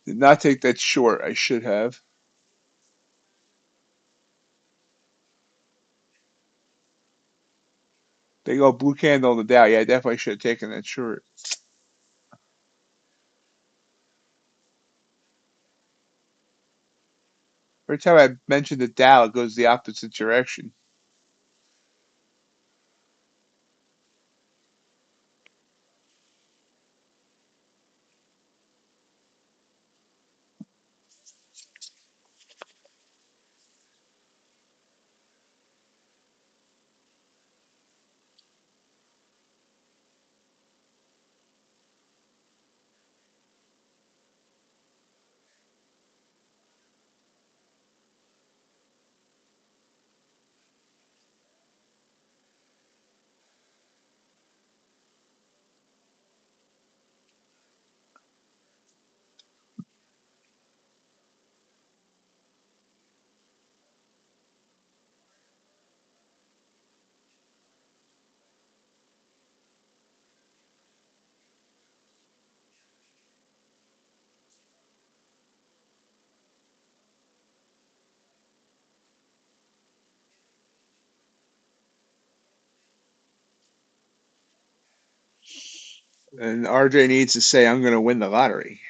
Did not take that short. I should have. They go blue candle on the Dow. Yeah, I definitely should have taken that short. Every time I mention the Dow, it goes the opposite direction. And RJ needs to say, I'm going to win the lottery.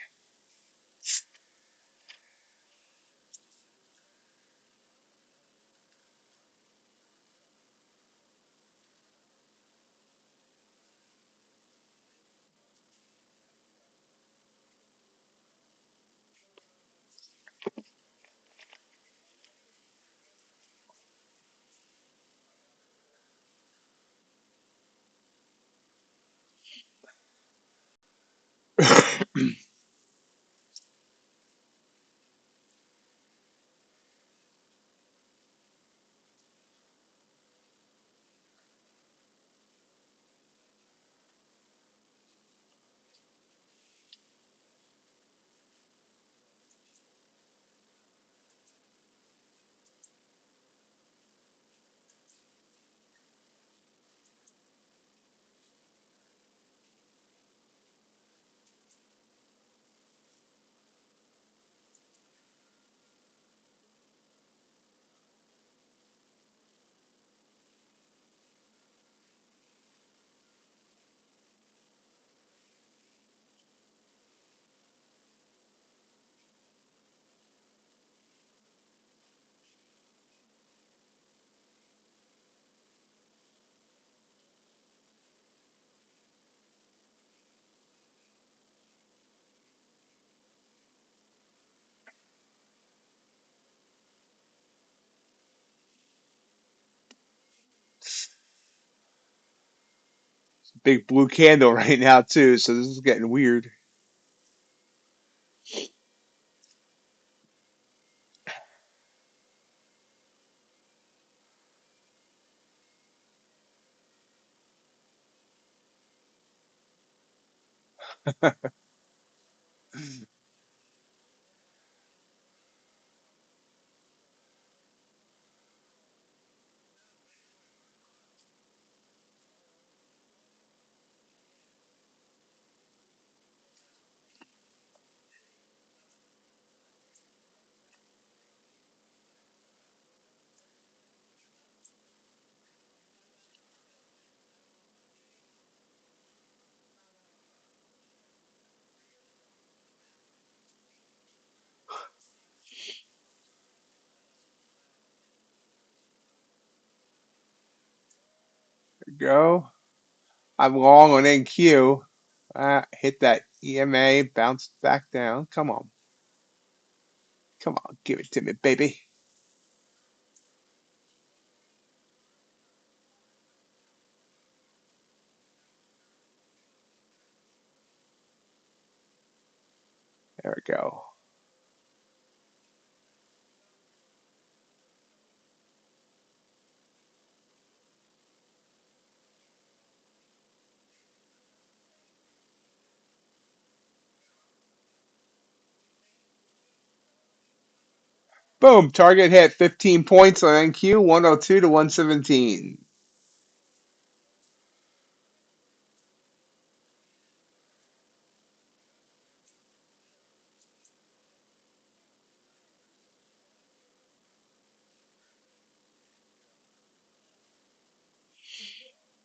Big blue candle right now too, so this is getting weird. There we go. I'm long on NQ. Hit that EMA, bounced back down. Come on. Come on, give it to me, baby. There we go. Boom, target hit 15 points on NQ, 102 to 117.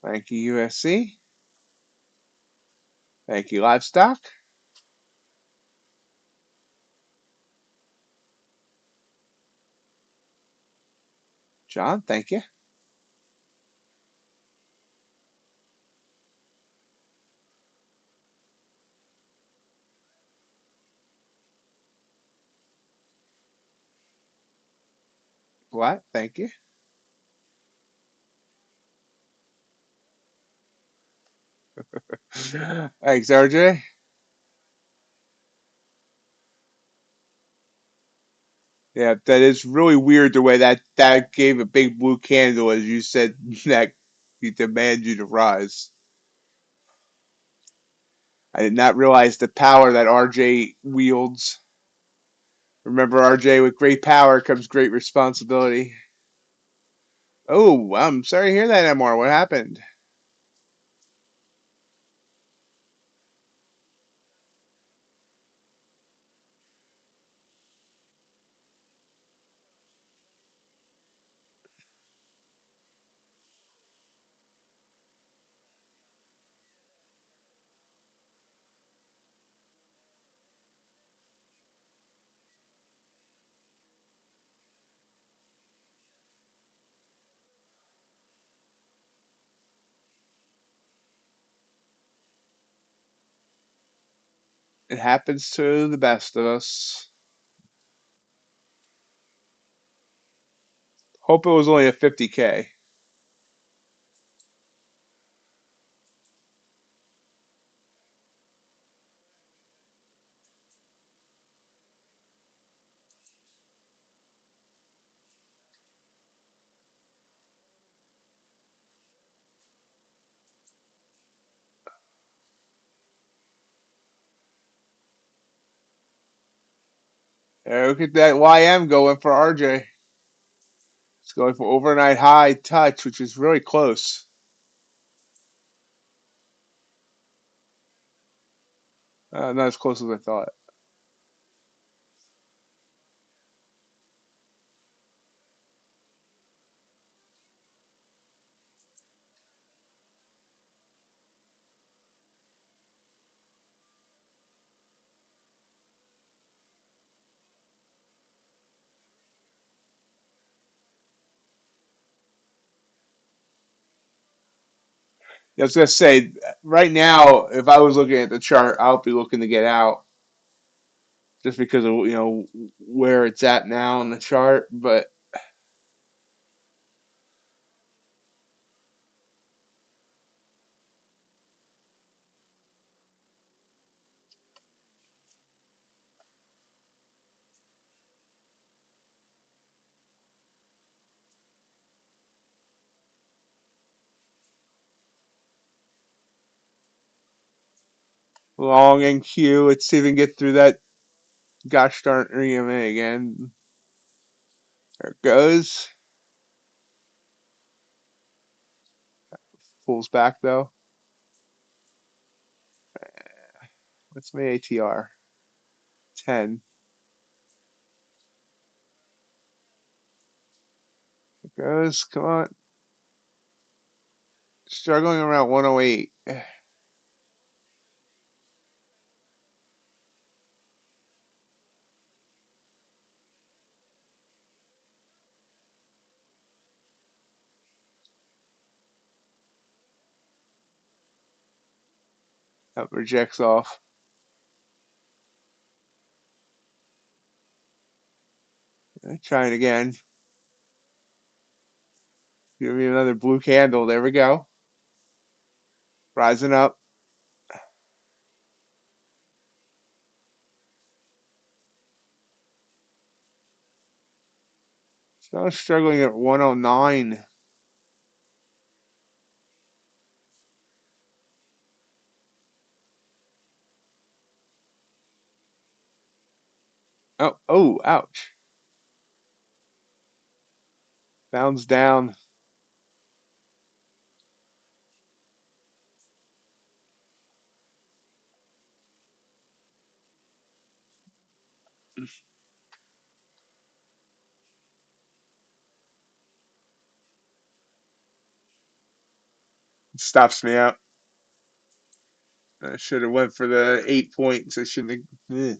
Thank you, USC. Thank you, Livestock. John, thank you. What? Thank you. Thanks, RJ. Yeah, that is really weird the way that gave a big blue candle as you said that he demand you to rise. I did not realize the power that RJ wields. Remember, RJ, with great power comes great responsibility. Oh, I'm sorry to hear that, MR. What happened? It happens to the best of us. Hope it was only a 50K. Look at that YM going for RJ. It's going for overnight high touch, which is really close. Not as close as I thought. I was gonna say, right now, if I was looking at the chart, I'll be looking to get out just because of where it's at now on the chart. But Long in queue. Let's see if we can get through that gosh darn EMA again. There it goes. Pulls back though. What's my ATR? 10. It goes. Come on. Struggling around 108. That rejects off. Try it again. Give me another blue candle. There we go. Rising up. Still struggling at 109. Oh, oh, ouch. Bounds down. Stops me out. I should have went for the 8 points. I shouldn't have.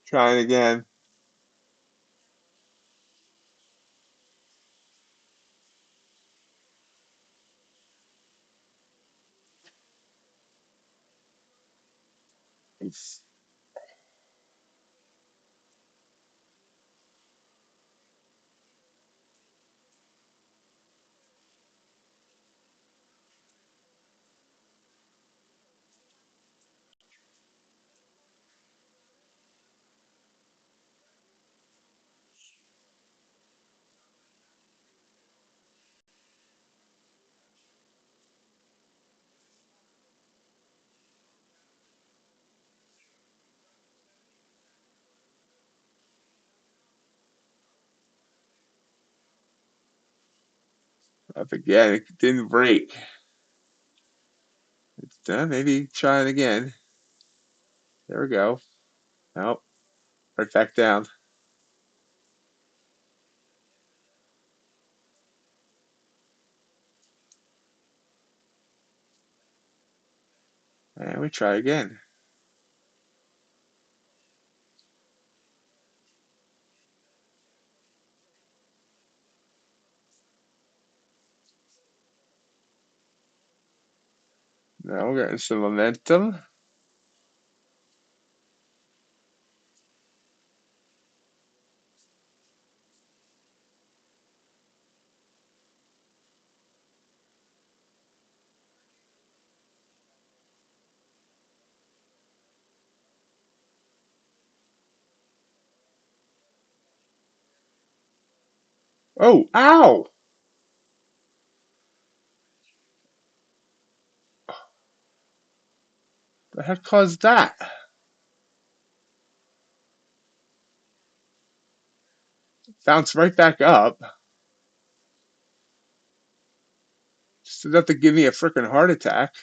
Trying again. Up again. It didn't break. It's done. Maybe try it again. There we go. Nope. Right back down. And we try again. Now we're getting some momentum. Oh, ow! The heck caused that? Bounced right back up. Just enough to give me a freaking heart attack.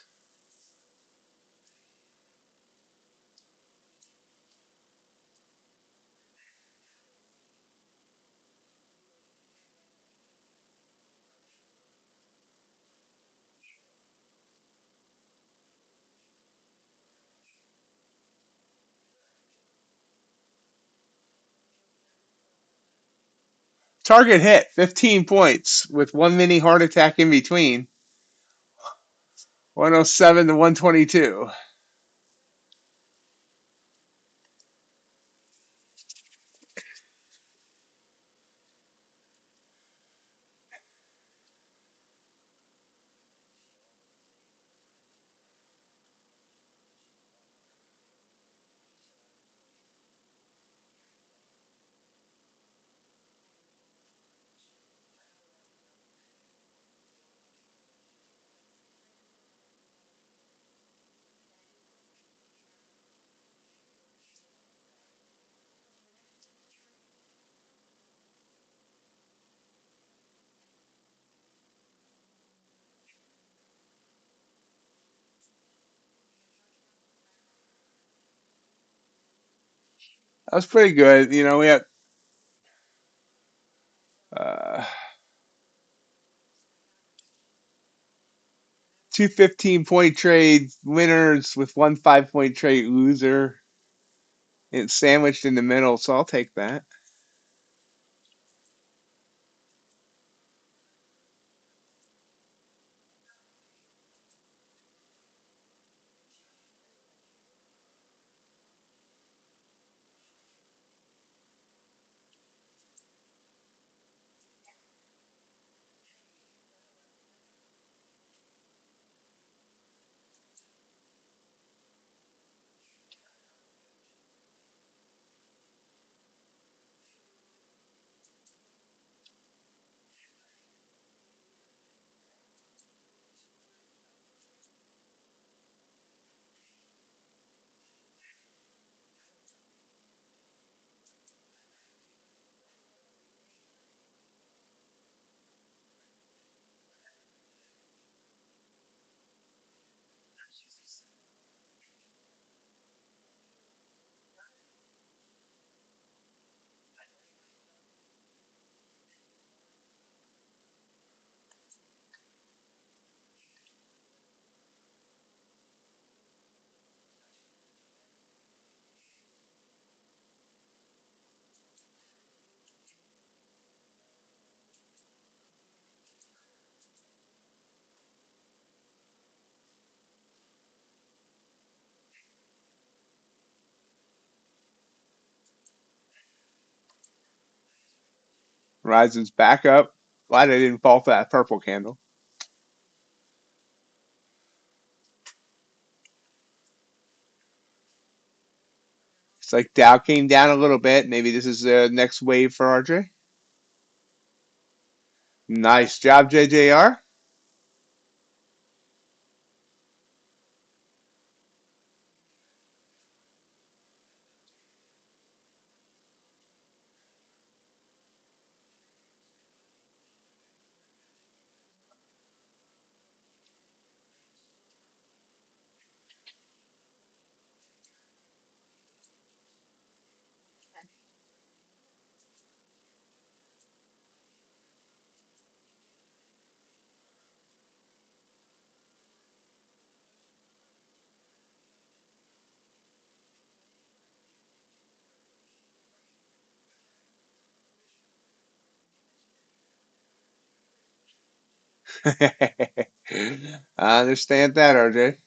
Target hit, 15 points with one mini heart attack in between. 107 to 122. That was pretty good. You know, we had uh, two 15-point trade winners with one 5-point trade loser. It's sandwiched in the middle, so I'll take that. Rises back up. Glad I didn't fall for that purple candle. It's like Dow came down a little bit. Maybe this is the next wave for RJ. Nice job, JJR. I understand that, RJ.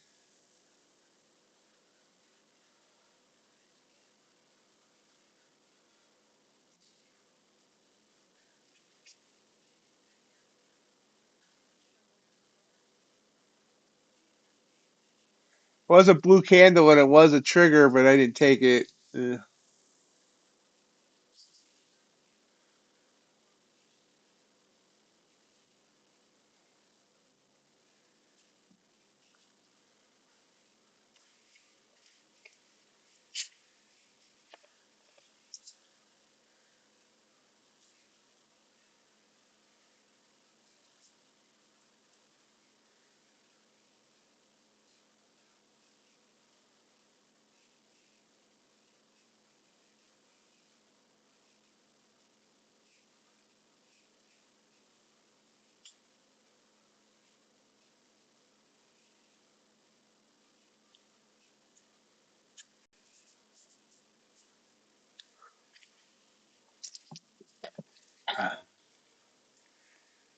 Was a blue candle and it was a trigger, but I didn't take it.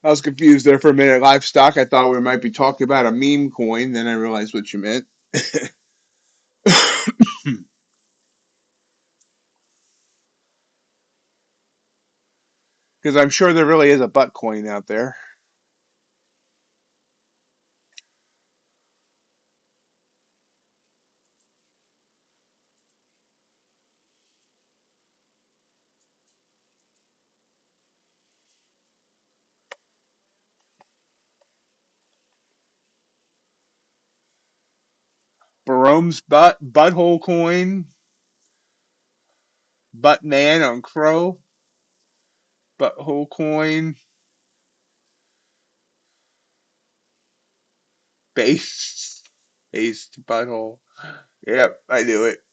I was confused there for a minute. Livestock. I thought we might be talking about a meme coin. Then I realized what you meant. Because I'm sure there really is a butt coin out there. Barome's butthole coin, butt man on crow, butthole coin, base, based butthole. Yep, I knew it.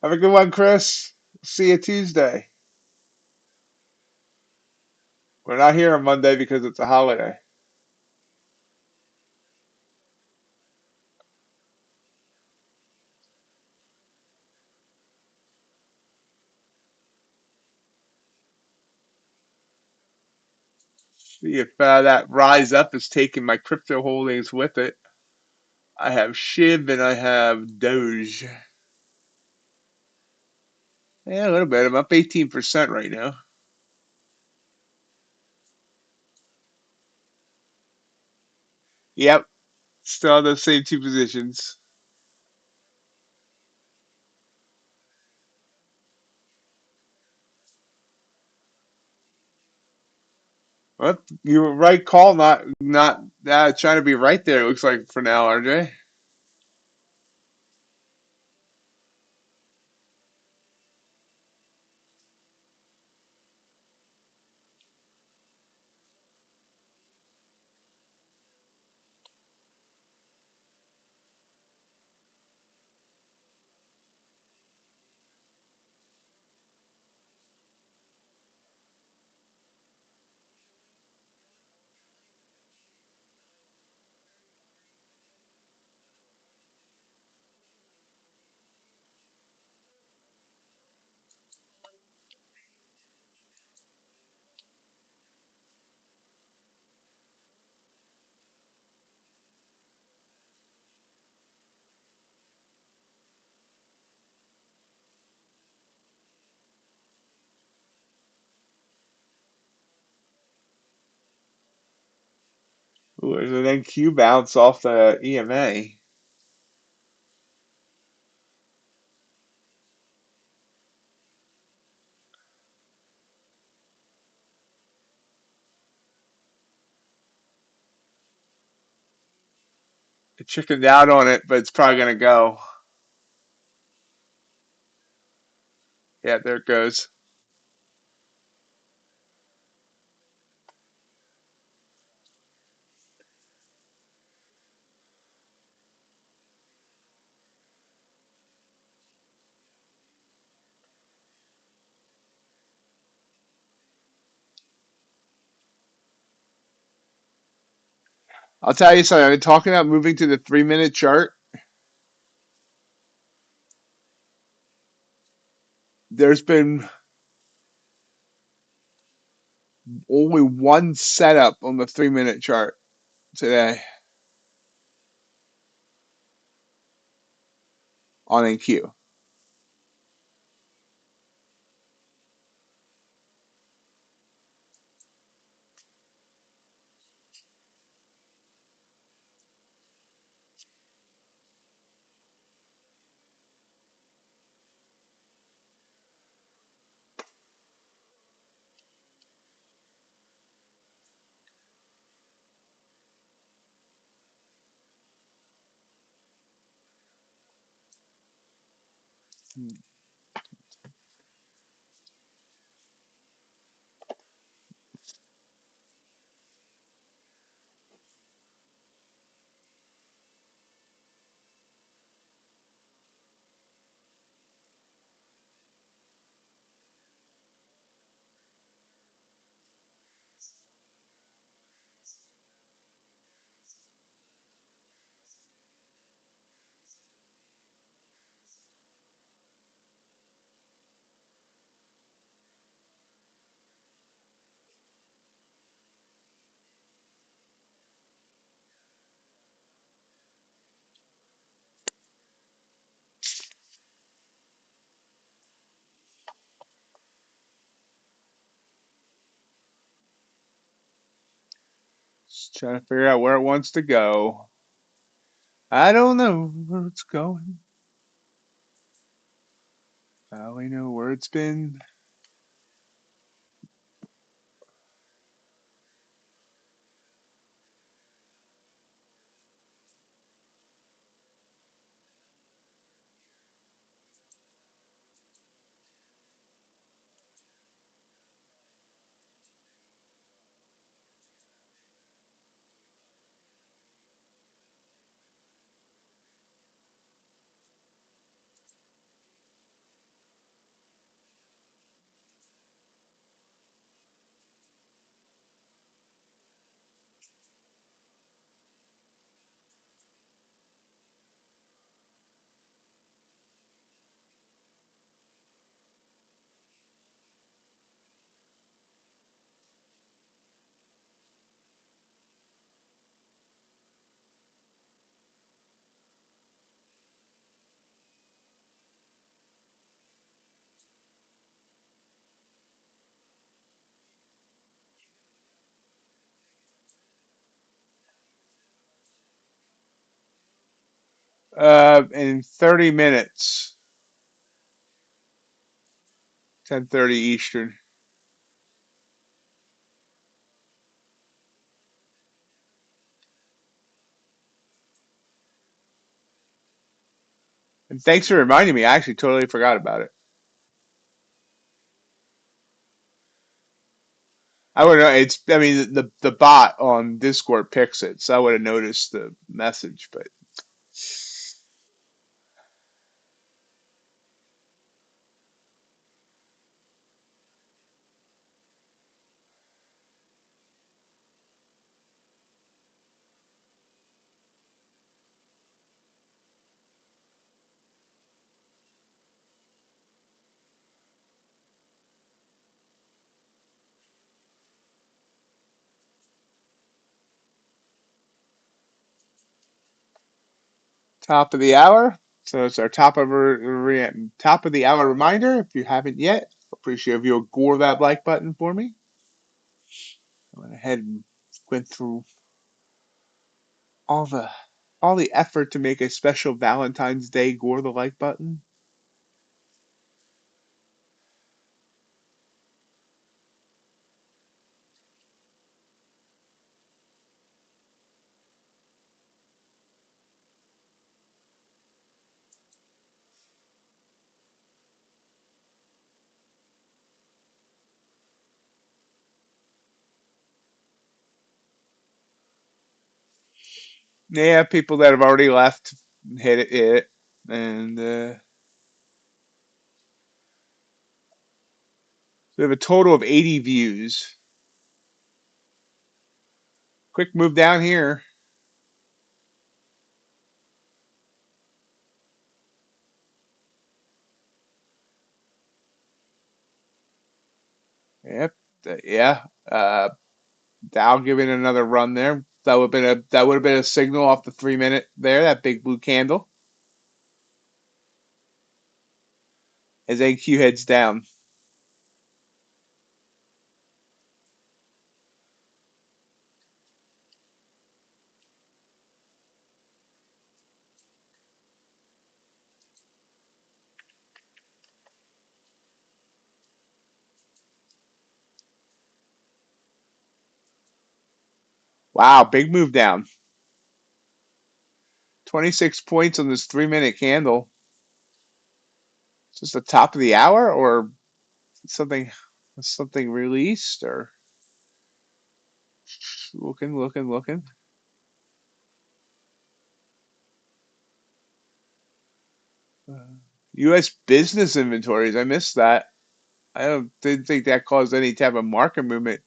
Have a good one, Chris. See you Tuesday. We're not here on Monday because it's a holiday. See if that rise up is taking my crypto holdings with it. I have SHIB and I have Doge. Yeah, a little bit. I'm up 18% right now. Yep, still in those same two positions. Well, you were right call, not trying to be right there, it looks like for now, RJ. Ooh, there's an NQ bounce off the EMA. It chickened out on it, but it's probably gonna go. Yeah, there it goes. I'll tell you something. I've been talking about moving to the 3 minute chart. There's been only one setup on the 3 minute chart today on NQ. Just trying to figure out where it wants to go. I don't know where it's going. I only know where it's been. In 30 minutes, 10:30 Eastern. And thanks for reminding me. I actually totally forgot about it. I would know it's. I mean, the bot on Discord picks it, so I would have noticed the message. But top of the hour. So it's our top of the hour reminder. If you haven't yet, appreciate if you'll gore that like button for me. I went ahead and went through all the all the effort to make a special Valentine's Day gore the like button. Yeah, people that have already left hit it, and we have a total of 80 views. Quick move down here. Yep, yeah. Dow giving another run there. That would have been a signal off the 3 minute there. That big blue candle as AQ heads down. Wow, big move down. 26 points on this 3 minute candle. Just the top of the hour, or something something released, or looking. U.S. business inventories. I missed that. Didn't think that caused any type of market movement.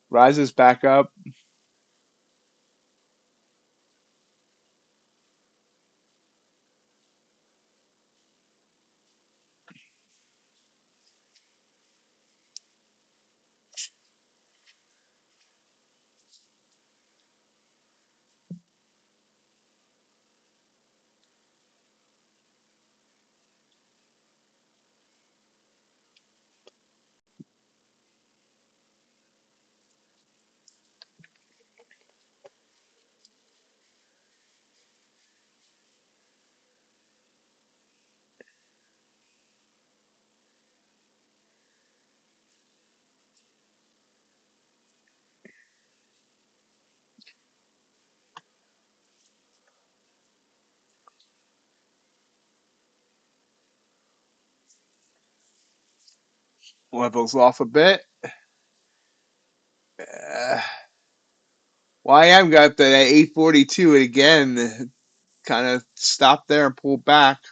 Rises back up. Levels off a bit. YM got the 842 and again kind of stopped there and pulled back.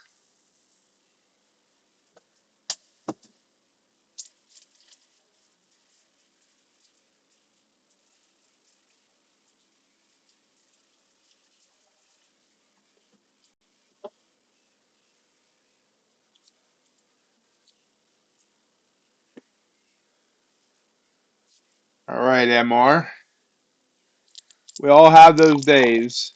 All right, MR. We all have those days.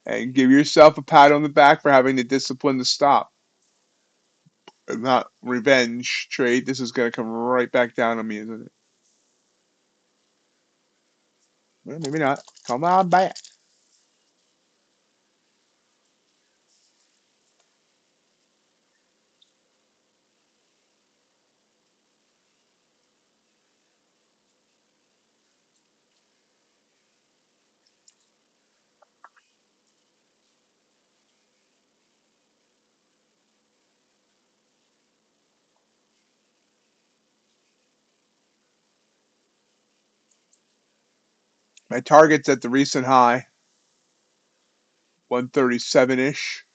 And give yourself a pat on the back for having the discipline to stop. Not revenge trade. This is going to come right back down on me, isn't it? Well, maybe not. Come on back. My target's at the recent high, 137-ish.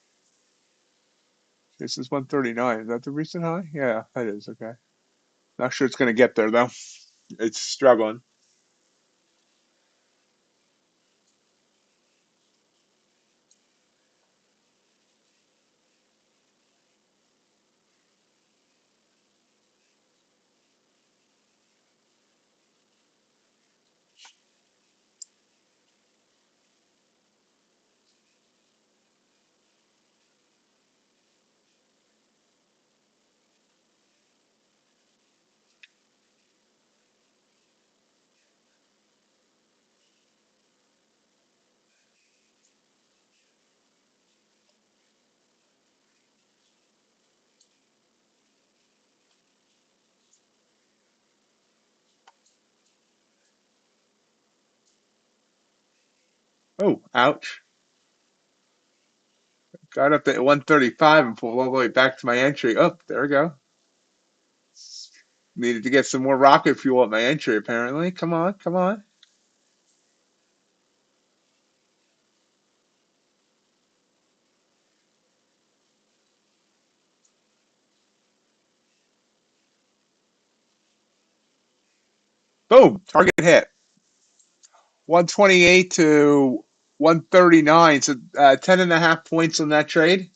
This is 139. Is that the recent high? Yeah, that is. Okay. Not sure it's going to get there, though. It's struggling. Oh, ouch. Got up to 135 and pulled all the way back to my entry. Oh, there we go. Needed to get some more rocket fuel at my entry, apparently. Come on, come on. Boom, target hit. 128 to 139. So 10.5 points on that trade.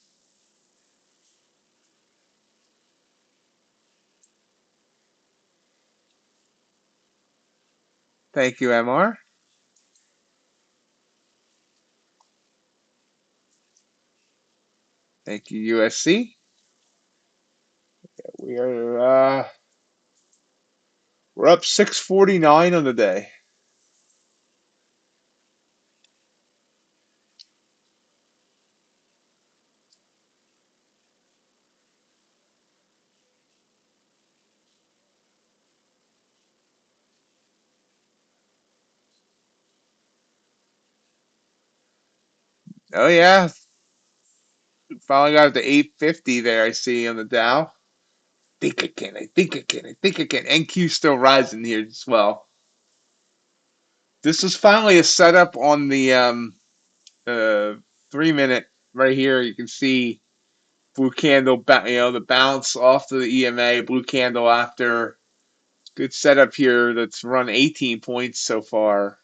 Thank you, MR. Thank you, USC. We are we're up 649 on the day. Oh yeah, finally got it to 850 there. I see on the Dow. Think again. I think again. I think again. NQ still rising here as well. This is finally a setup on the 3 minute right here. You can see blue candle, the bounce off to the EMA. Blue candle after. Good setup here. That's run 18 points so far.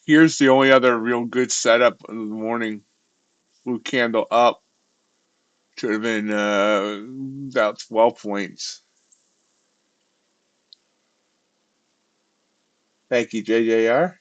Here's the only other real good setup of the morning. Blue candle up. Should have been about 12 points. Thank you, JJR.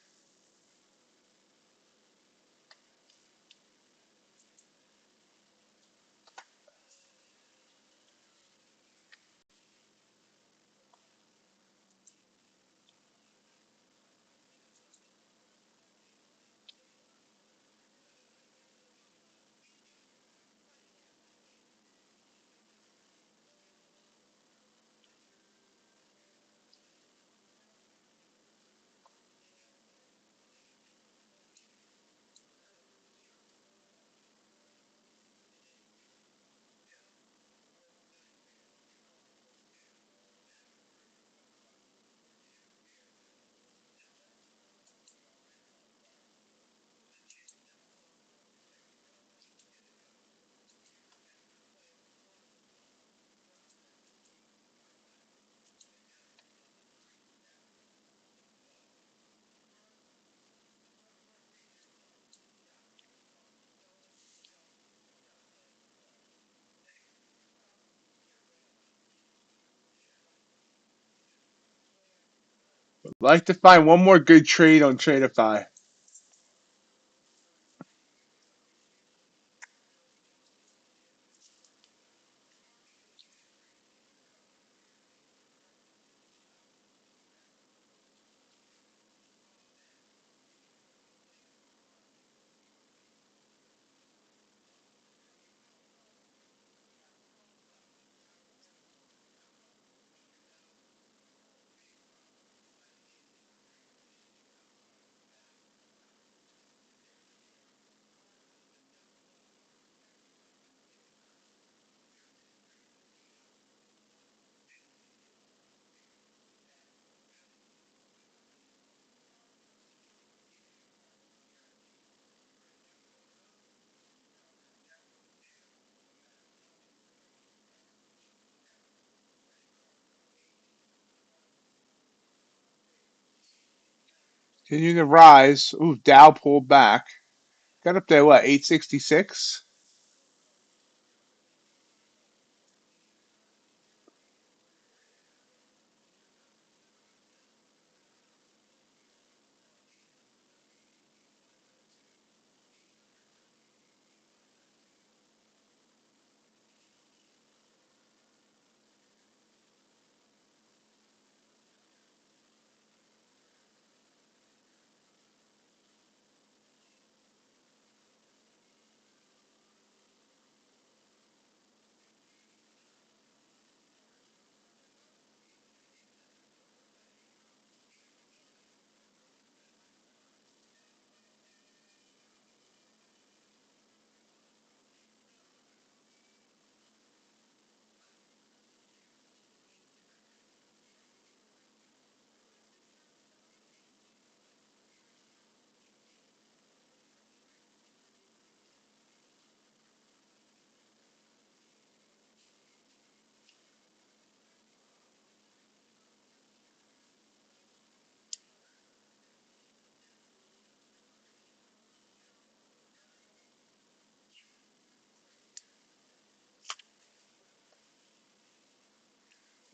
Like to find one more good trade on Tradify. Continue to rise. Ooh, Dow pulled back. Got up there, what, 866?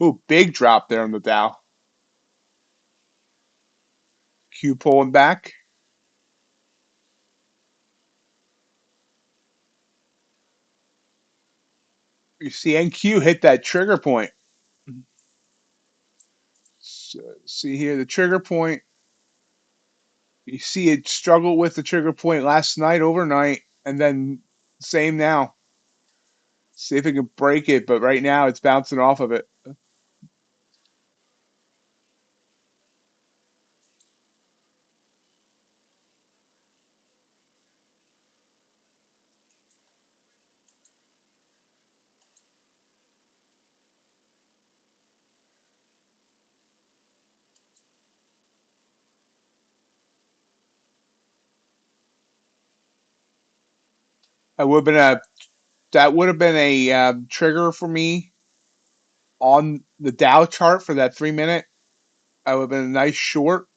Ooh, big drop there on the Dow. Q pulling back. You see NQ hit that trigger point. So, see here, the trigger point. You see it struggled with the trigger point last night, overnight, and then same now. See if it can break it, but right now it's bouncing off of it. That would have been a trigger for me on the Dow chart for that 3 minute. I would have been a nice short.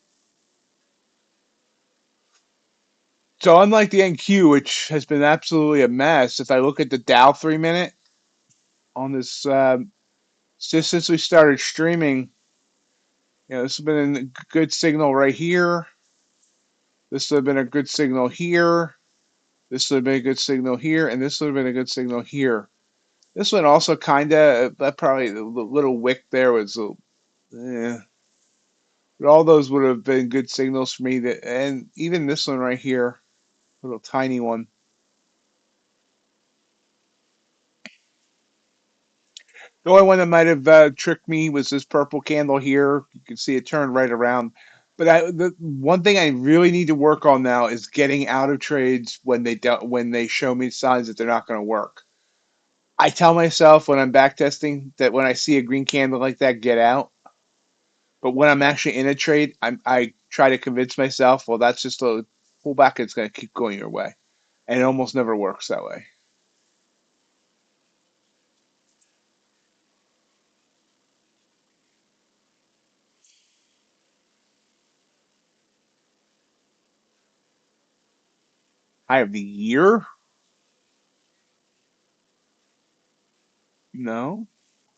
So unlike the NQ, which has been absolutely a mess, if I look at the Dow 3 minute on this, just since we started streaming, this has been a good signal right here. This would have been a good signal here. This would have been a good signal here, and this would have been a good signal here. This one also kind of, that probably the little wick there was, but all those would have been good signals for me. That, and even this one right here, little tiny one. The only one that might have tricked me was this purple candle here. You can see it turned right around. But the one thing I really need to work on now is getting out of trades when they show me signs that they're not going to work. I tell myself when I'm back testing that when I see a green candle like that, get out. But when I'm actually in a trade, I try to convince myself, well, that's just a pullback. It's going to keep going your way, and it almost never works that way. I have the year. No.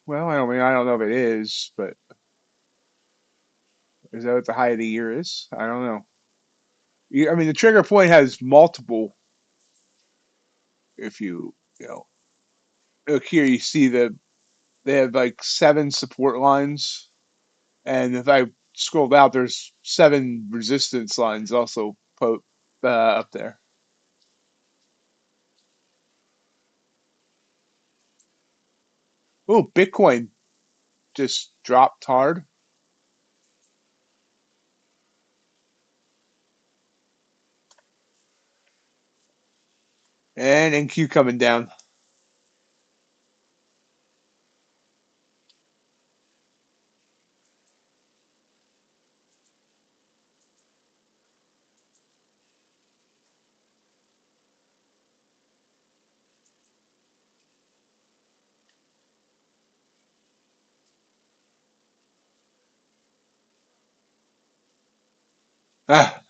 Well, I don't know if it is, but Is that what the high of the year is? I don't know. I mean, the trigger point has multiple. If you know, look here, you see they have like 7 support lines, and if I scrolled out, there's 7 resistance lines also up there. Oh, Bitcoin just dropped hard, and NQ coming down. Ah,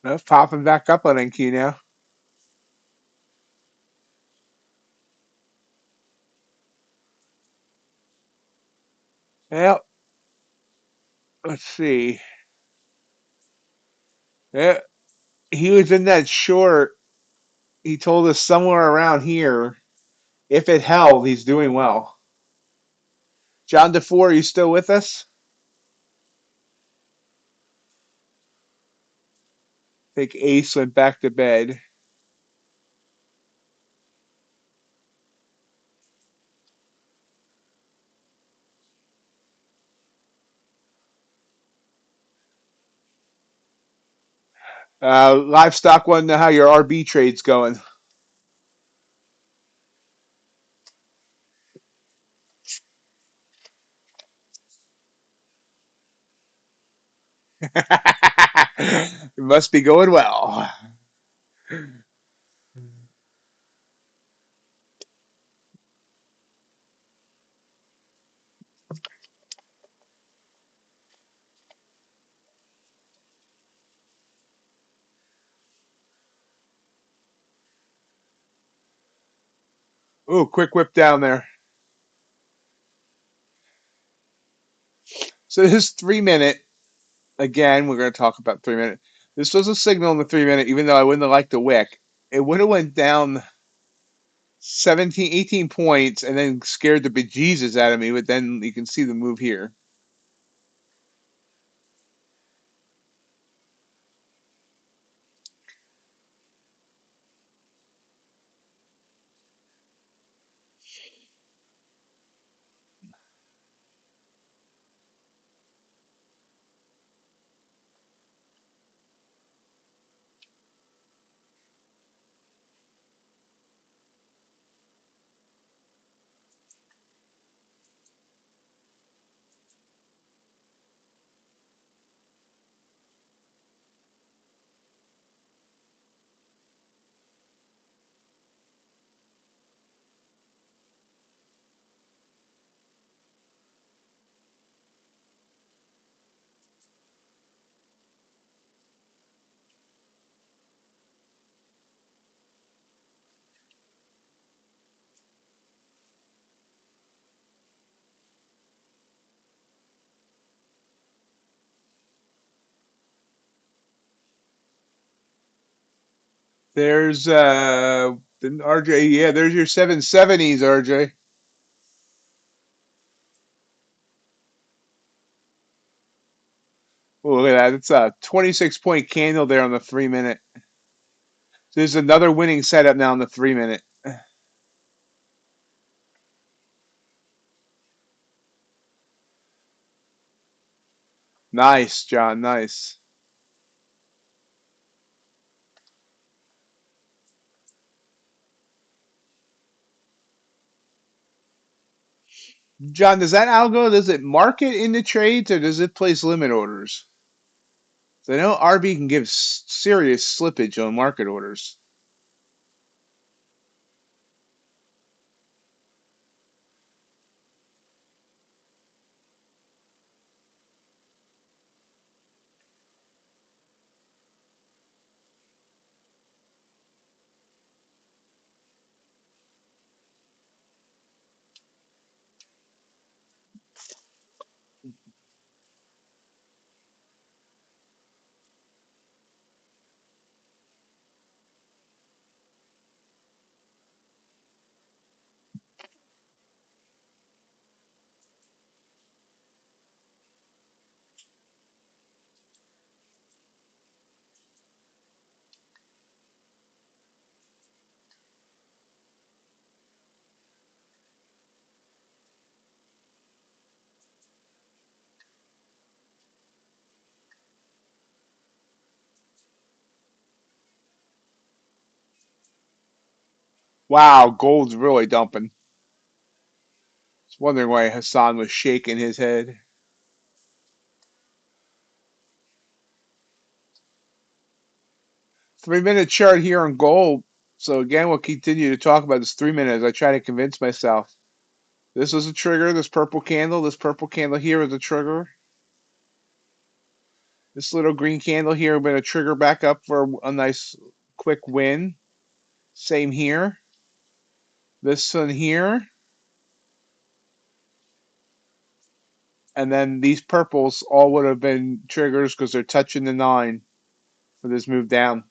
that's popping back up on NQ now. Well, let's see. Yeah, he was in that short. He told us somewhere around here. If it held, he's doing well. John DeFore, are you still with us? I think Ace went back to bed. Livestock want to know how your RB trade's going. It must be going well. Ooh, quick whip down there. So this 3 minute, again, we're going to talk about 3 minute. This was a signal in the 3 minute, even though I wouldn't have liked the wick. It would have went down 17, 18 points and then scared the bejesus out of me, but then you can see the move here. There's RJ. Yeah, there's your 770s, RJ. Oh, look at that. It's a 26-point candle there on the 3 minute. There's another winning setup now on the 3 minute. Nice, John. Nice. John, does that algo, does it mark it in the trades or does it place limit orders? So I know RB can give serious slippage on market orders. Wow, gold's really dumping. I was wondering why Hassan was shaking his head. 3 minute chart here on gold. So again, we'll continue to talk about this 3 minute as I try to convince myself. This is a trigger, this purple candle here is a trigger. This little green candle here will be a trigger back up for a nice quick win. Same here. This one here. And then these purples all would have been triggers because they're touching the 9 for this move down.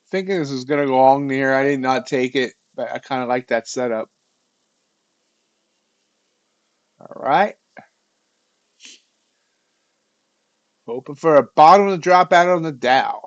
Thinking this is going to go long here. I did not take it, but I kind of like that setup. All right. Hoping for a bottom to drop out on the Dow.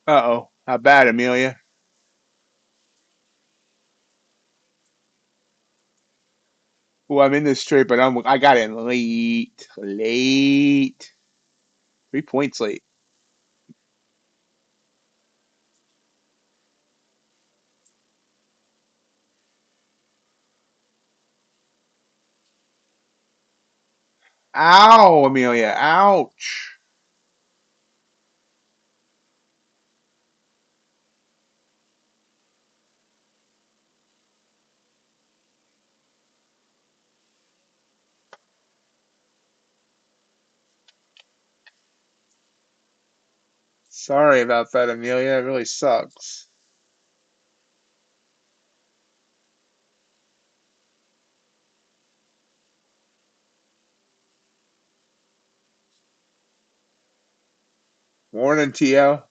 Uh-oh. How bad, Amelia? Well, I'm in this trade, but I got in late. Late. 3 points late. Ow, Amelia. Ouch. Sorry about that, Amelia. It really sucks. Morning, Tio.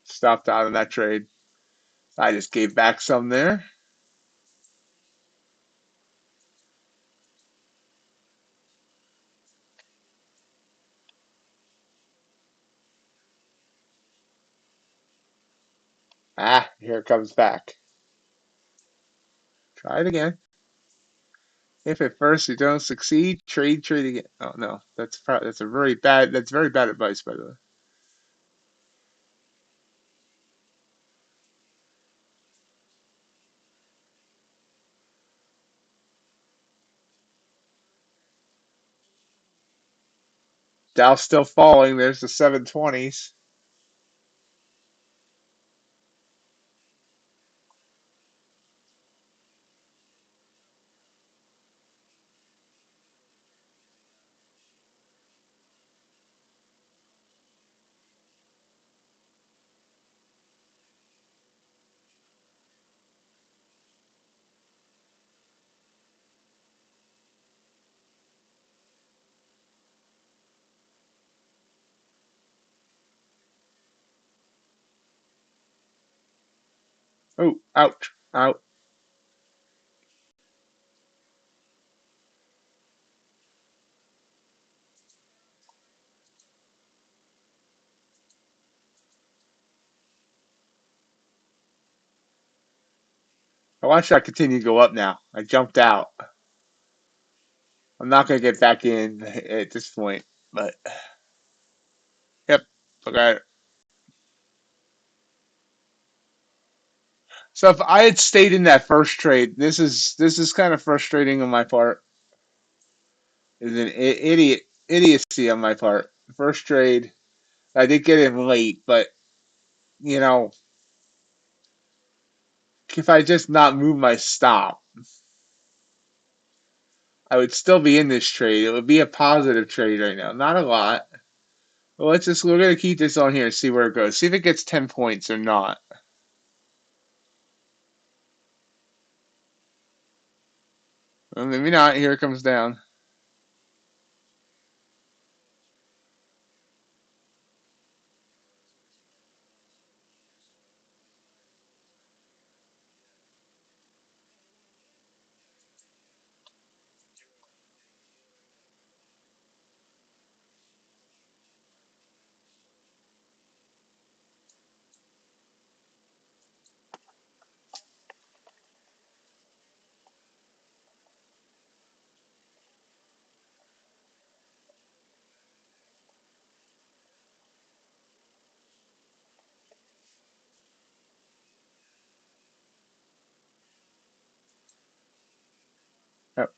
Stopped out of that trade. I just gave back some there. Ah, here it comes back. Try it again. If at first you don't succeed, trade again. Oh no, that's a very bad advice, by the way. Dow's still falling. There's the 720s. Oh, ouch, out. I watch that continue to go up now. I jumped out. I'm not gonna get back in at this point, but yep. Okay. So if I had stayed in that first trade, this is kind of frustrating on my part. Is an idiocy on my part. First trade, I did get in late, but you know, if I just not move my stop, I would still be in this trade. It would be a positive trade right now. Not a lot. Well, we're gonna keep this on here and see where it goes. See if it gets 10 points or not. Well, maybe not. Here it comes down. Yep.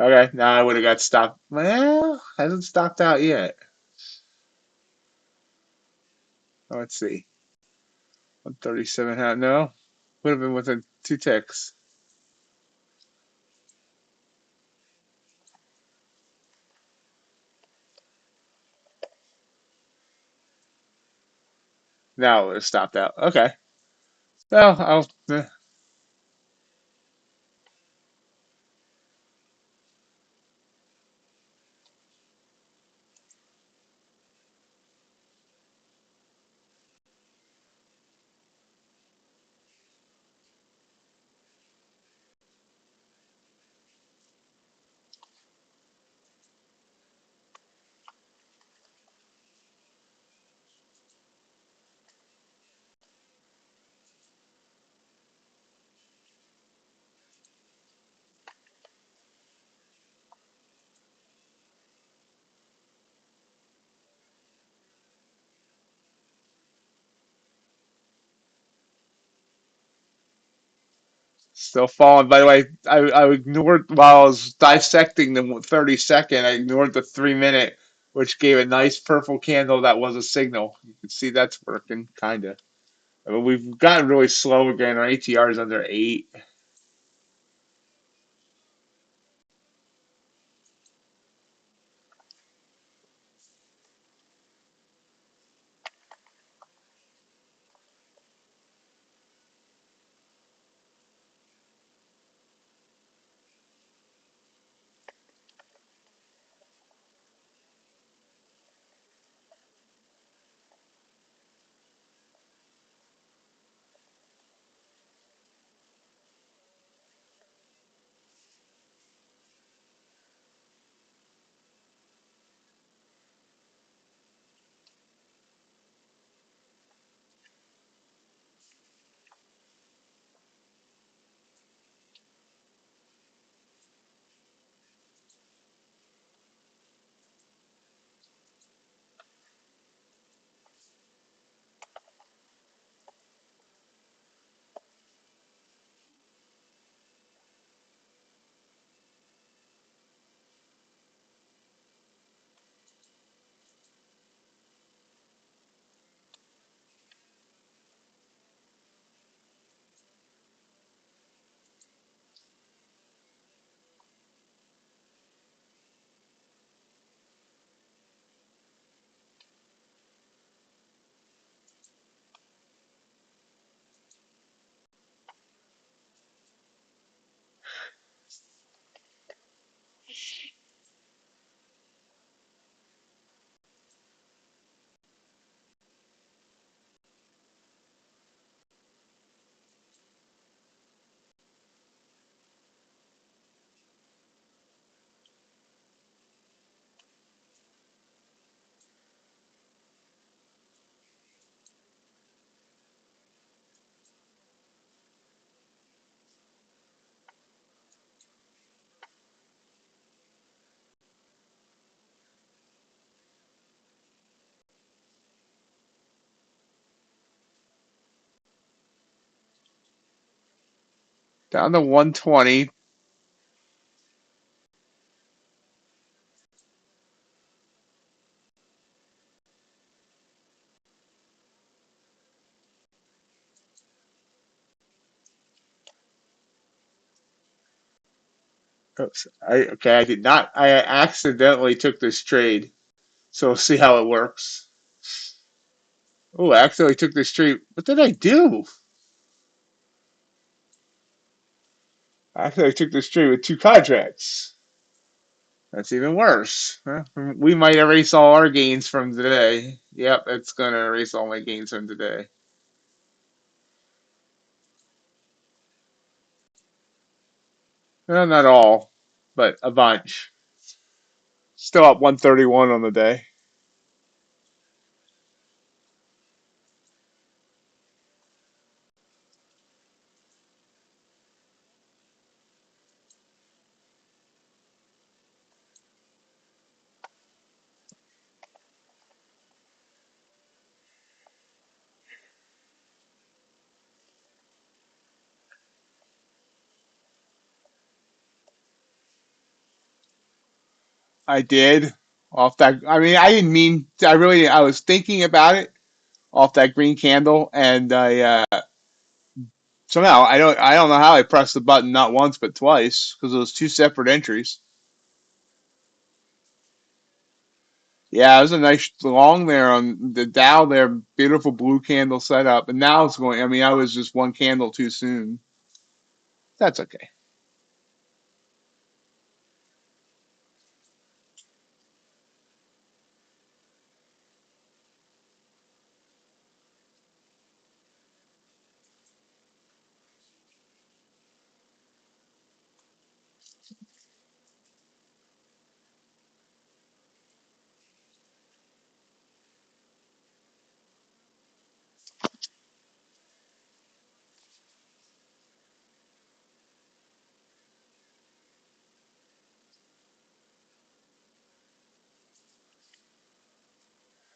Okay, now I would have got stopped. Well, hasn't stopped out yet. Let's see. 137. No, would have been within 2 ticks. Now it would have stopped out. Okay. Well, I'll. Still falling. By the way, I ignored while I was dissecting the 30-second. I ignored the 3 minute, which gave a nice purple candle that was a signal. You can see that's working, kind of. I mean, we've gotten really slow again. Our ATR is under 8. Down to 120. Oops. Okay, I did not. I accidentally took this trade. So we'll see how it works. Oh, I accidentally took this trade. What did I do? I accidentally took this trade with 2 contracts. That's even worse. Huh? We might erase all our gains from today. Yep, it's going to erase all my gains from today. Well, not all, but a bunch. Still up 131 on the day. I did off that. I mean, I didn't mean. I was thinking about it off that green candle, and somehow I don't know how I pressed the button not once but twice because it was 2 separate entries. Yeah, it was a nice long there on the Dow there, beautiful blue candle setup, and now it's going. I mean, I was just 1 candle too soon. That's okay.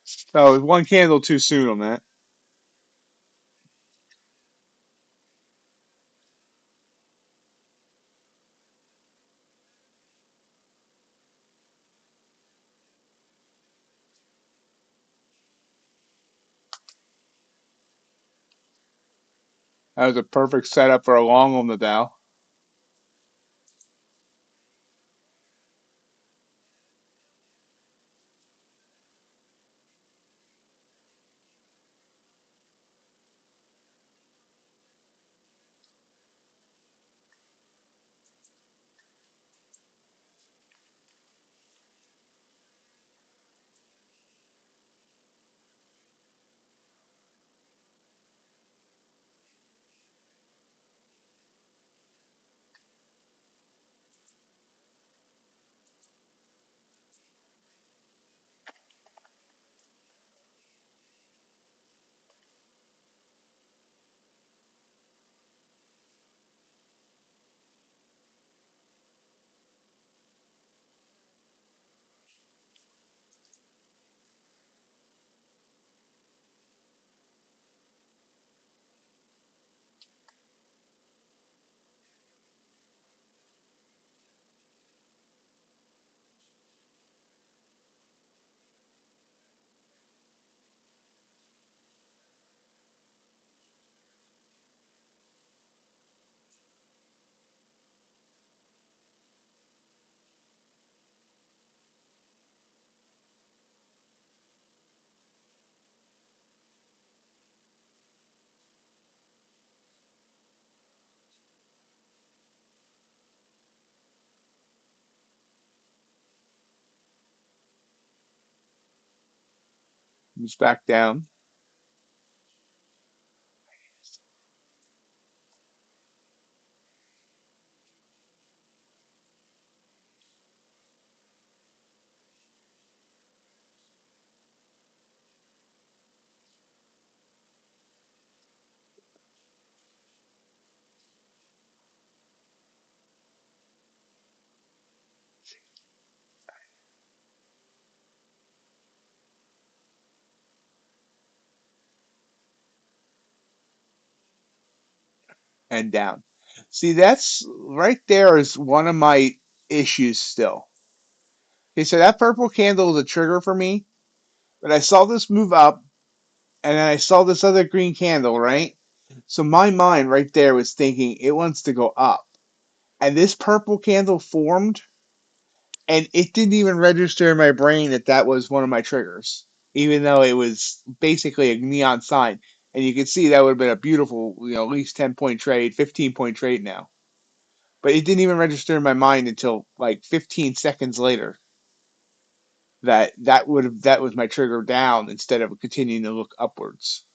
So it was 1 candle too soon on that. That was a perfect setup for a long on the Dow. It's back down and down. See, that's right there is one of my issues still. Okay, so that purple candle is a trigger for me, but I saw this move up, and then I saw this other green candle, right? So my mind right there was thinking it wants to go up. And this purple candle formed, and it didn't even register in my brain that that was one of my triggers, even though it was basically a neon sign. And you can see that would have been a beautiful, at least 10-point trade, 15-point trade now. But it didn't even register in my mind until like 15 seconds later that that was my trigger down instead of continuing to look upwards.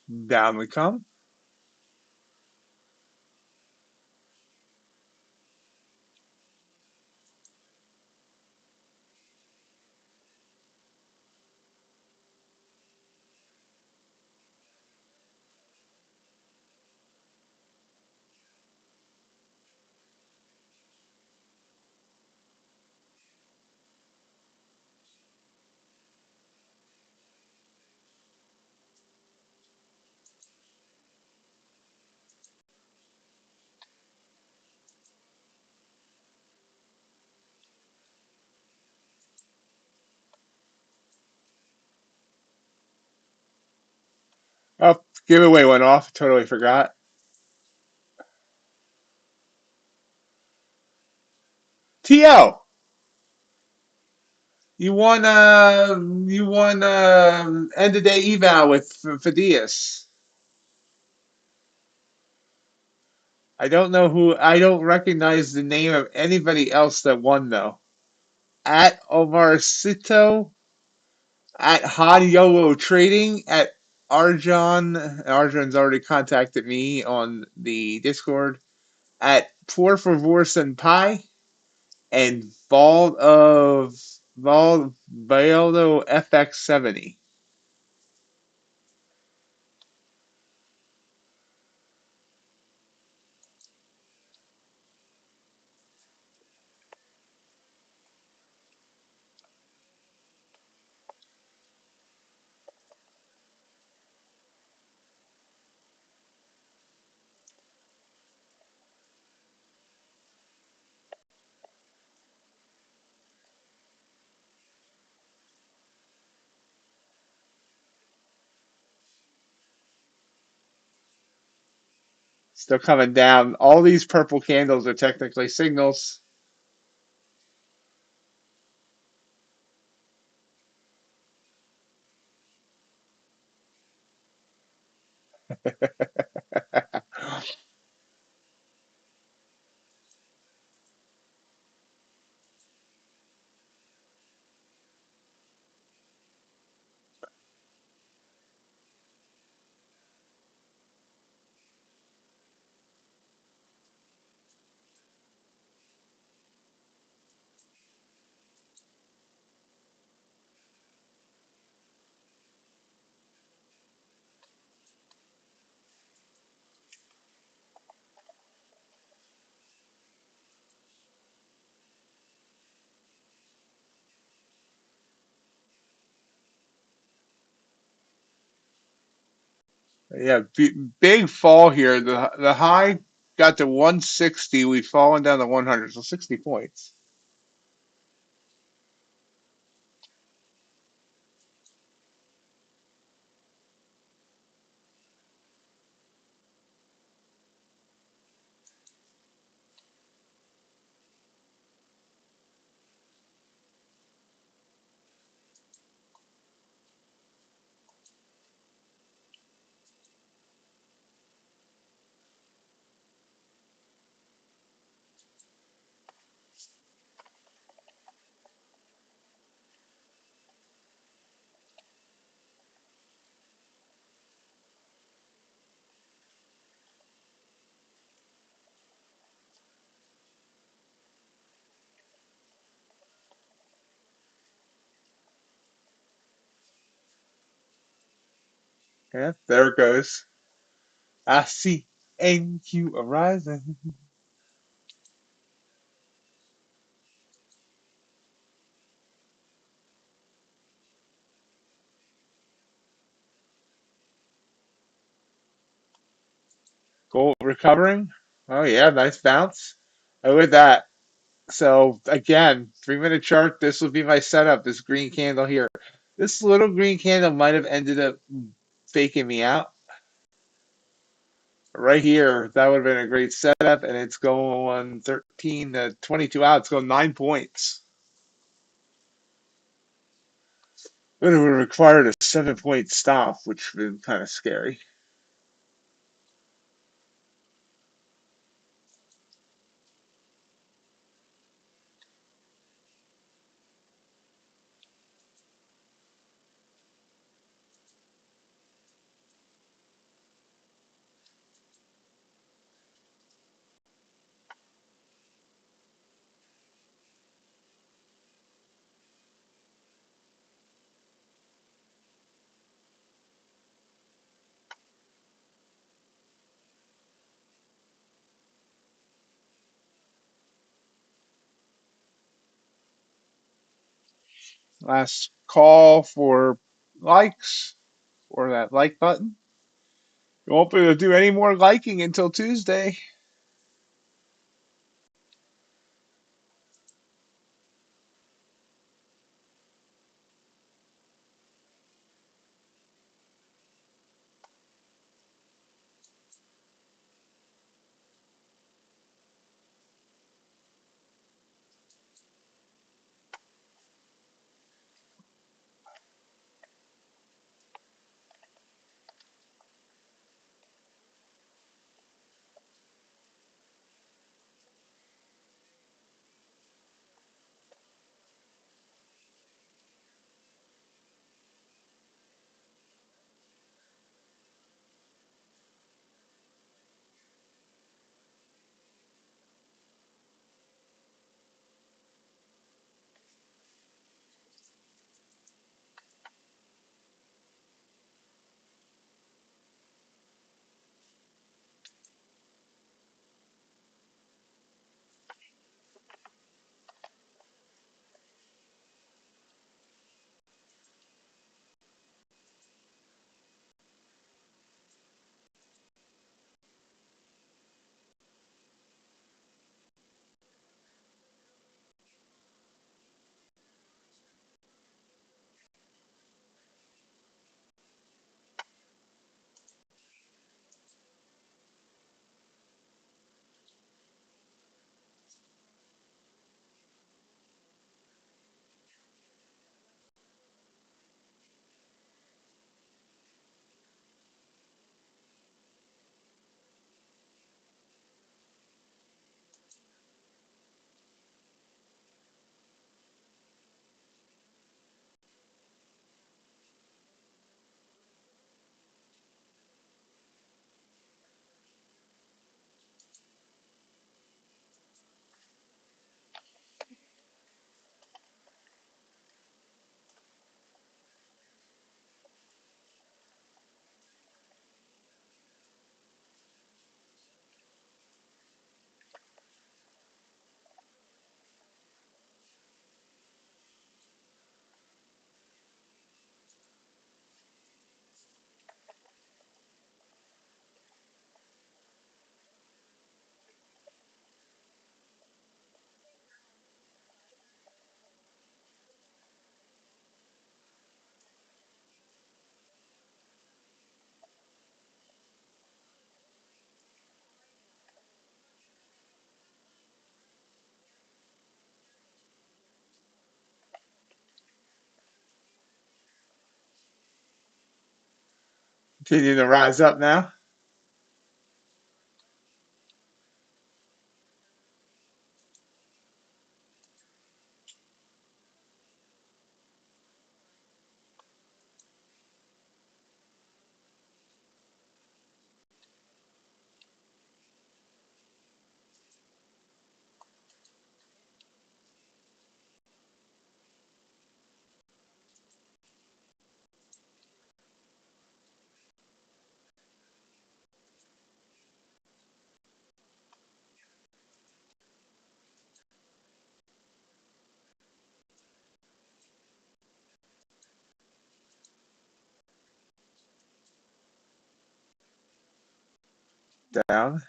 Down we come. Oh, giveaway went off. Totally forgot. TO, you won end of day eval with Fadias. I don't know who. I don't recognize the name of anybody else that won though. At Omarcito, at Hadiolo Trading, at Arjan. Arjan's already contacted me on the Discord. At Por Favor Senpai and Baldo FX70. Still coming down. All these purple candles are technically signals. Yeah, big fall here. The high got to 160. We've fallen down to 100, so 60 points. Yeah, there it goes. I see NQ arising. Gold recovering. Oh yeah, nice bounce. Oh, with that. So again, 3 minute chart. This will be my setup. This green candle here. This little green candle might have ended up faking me out. Right here, that would have been a great setup, and it's going 13 to 22 out. It's going 9 points. It would have required a 7 point stop, which would have been kind of scary. Last call for likes or that like button. You won't be able to do any more liking until Tuesday. Continue to rise up now. Down.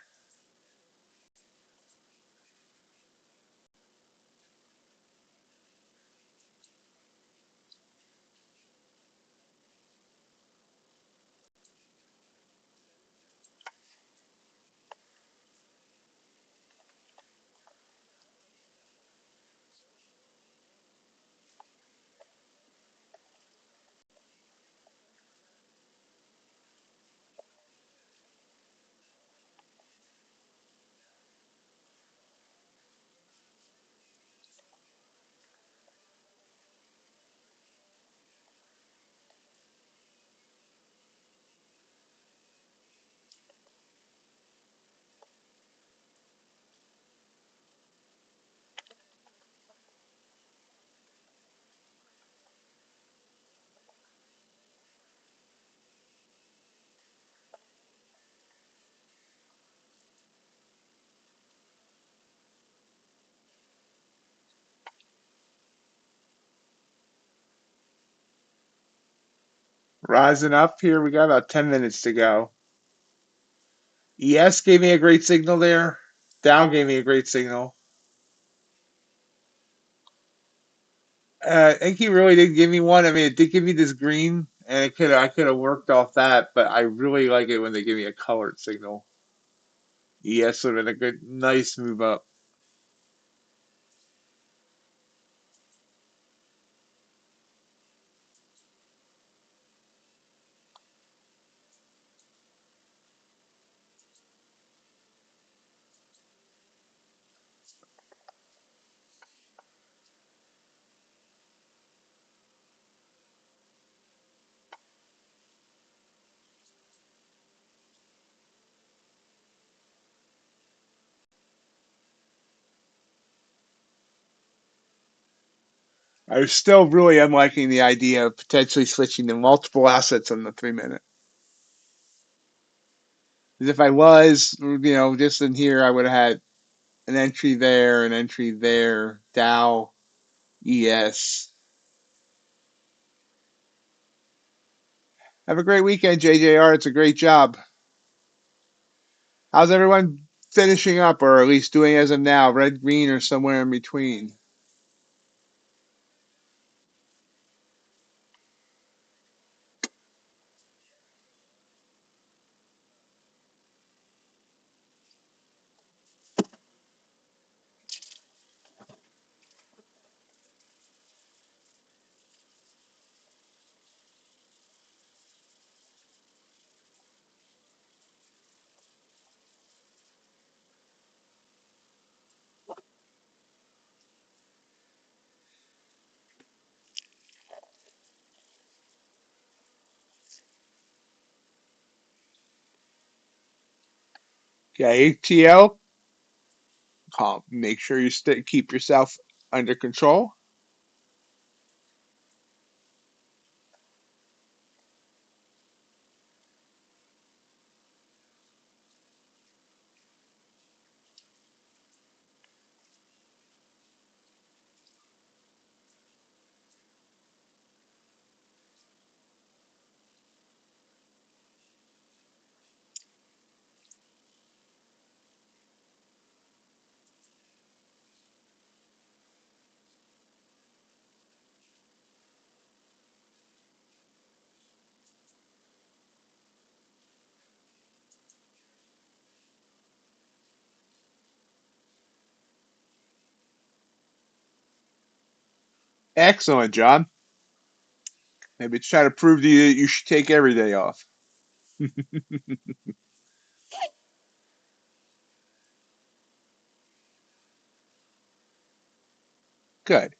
Rising up here. We got about 10 minutes to go. ES gave me a great signal there. Dow gave me a great signal. I think he really did give me one. I mean, it did give me this green, and I could have worked off that, but I really like it when they give me a colored signal. ES would have been a good, nice move up. I still really am liking the idea of potentially switching to multiple assets on the 3 minute. Because if I was, just in here, I would have had an entry there, an entry there, Dow, ES. Have a great weekend, JJR. It's a great job. How's everyone finishing up, or at least doing as of now? Red, green, or somewhere in between? Okay, ATL. Make sure you keep yourself under control. Excellent, John. Maybe it's trying to prove to you that you should take every day off. Good.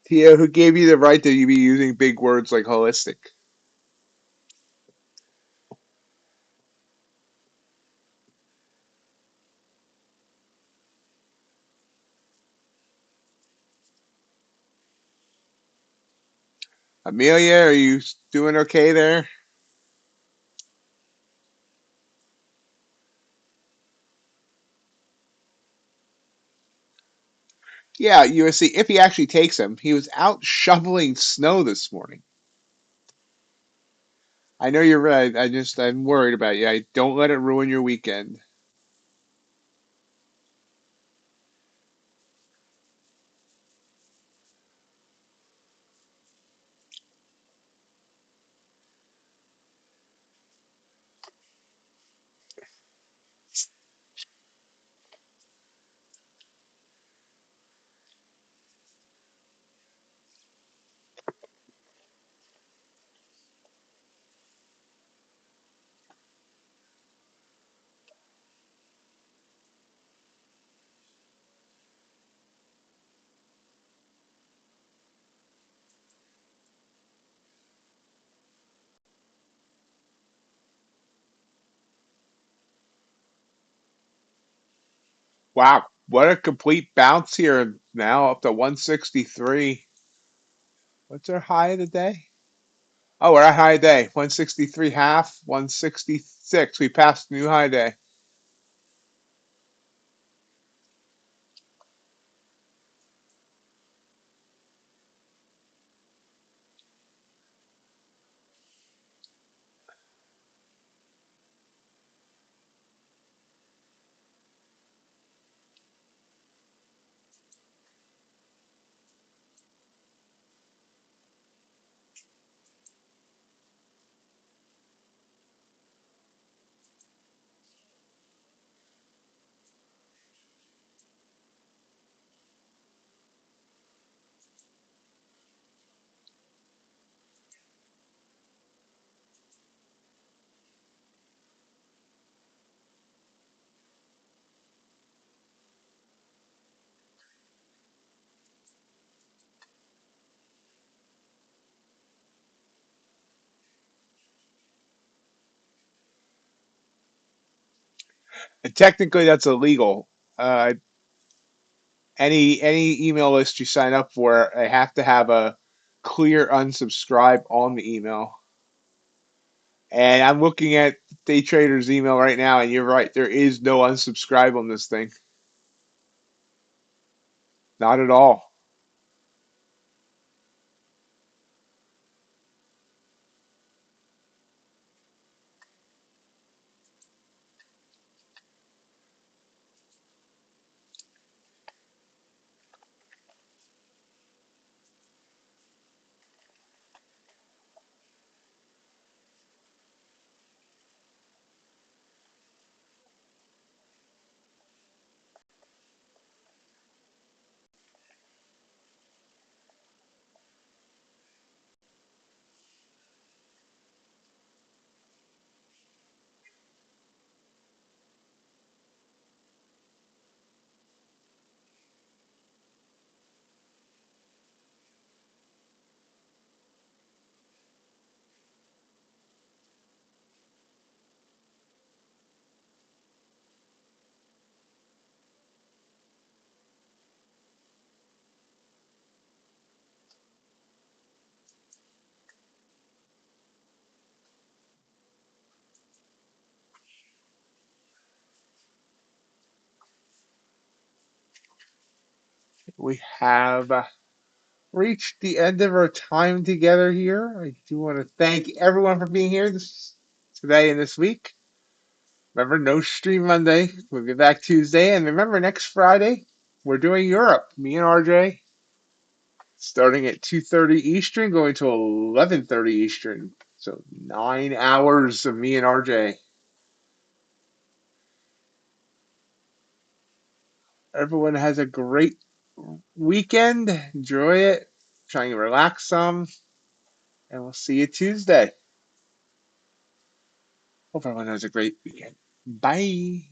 Tia, who gave you the right to be using big words like holistic? Amelia, are you doing okay there? Yeah, USC, if he actually takes him, he was out shoveling snow this morning. I know you're right. I'm worried about you. I don't let it ruin your weekend. Wow, what a complete bounce here now up to 163. What's our high of the day? Oh, we're at high day. 163 half, 166. We passed new high day. And technically, that's illegal. Uh, any email list you sign up for, I have to have a clear unsubscribe on the email. And I'm looking at Day Trader's email right now, and you're right, there is no unsubscribe on this thing. Not at all. We have reached the end of our time together here. I do want to thank everyone for being here today and this week. Remember, no stream Monday. We'll be back Tuesday. And remember, next Friday, we're doing Europe. Me and RJ, starting at 2:30 Eastern, going to 11:30 Eastern. So 9 hours of me and RJ. Everyone has a great weekend. Enjoy it. Trying to relax some. And we'll see you Tuesday. Hope everyone has a great weekend. Bye.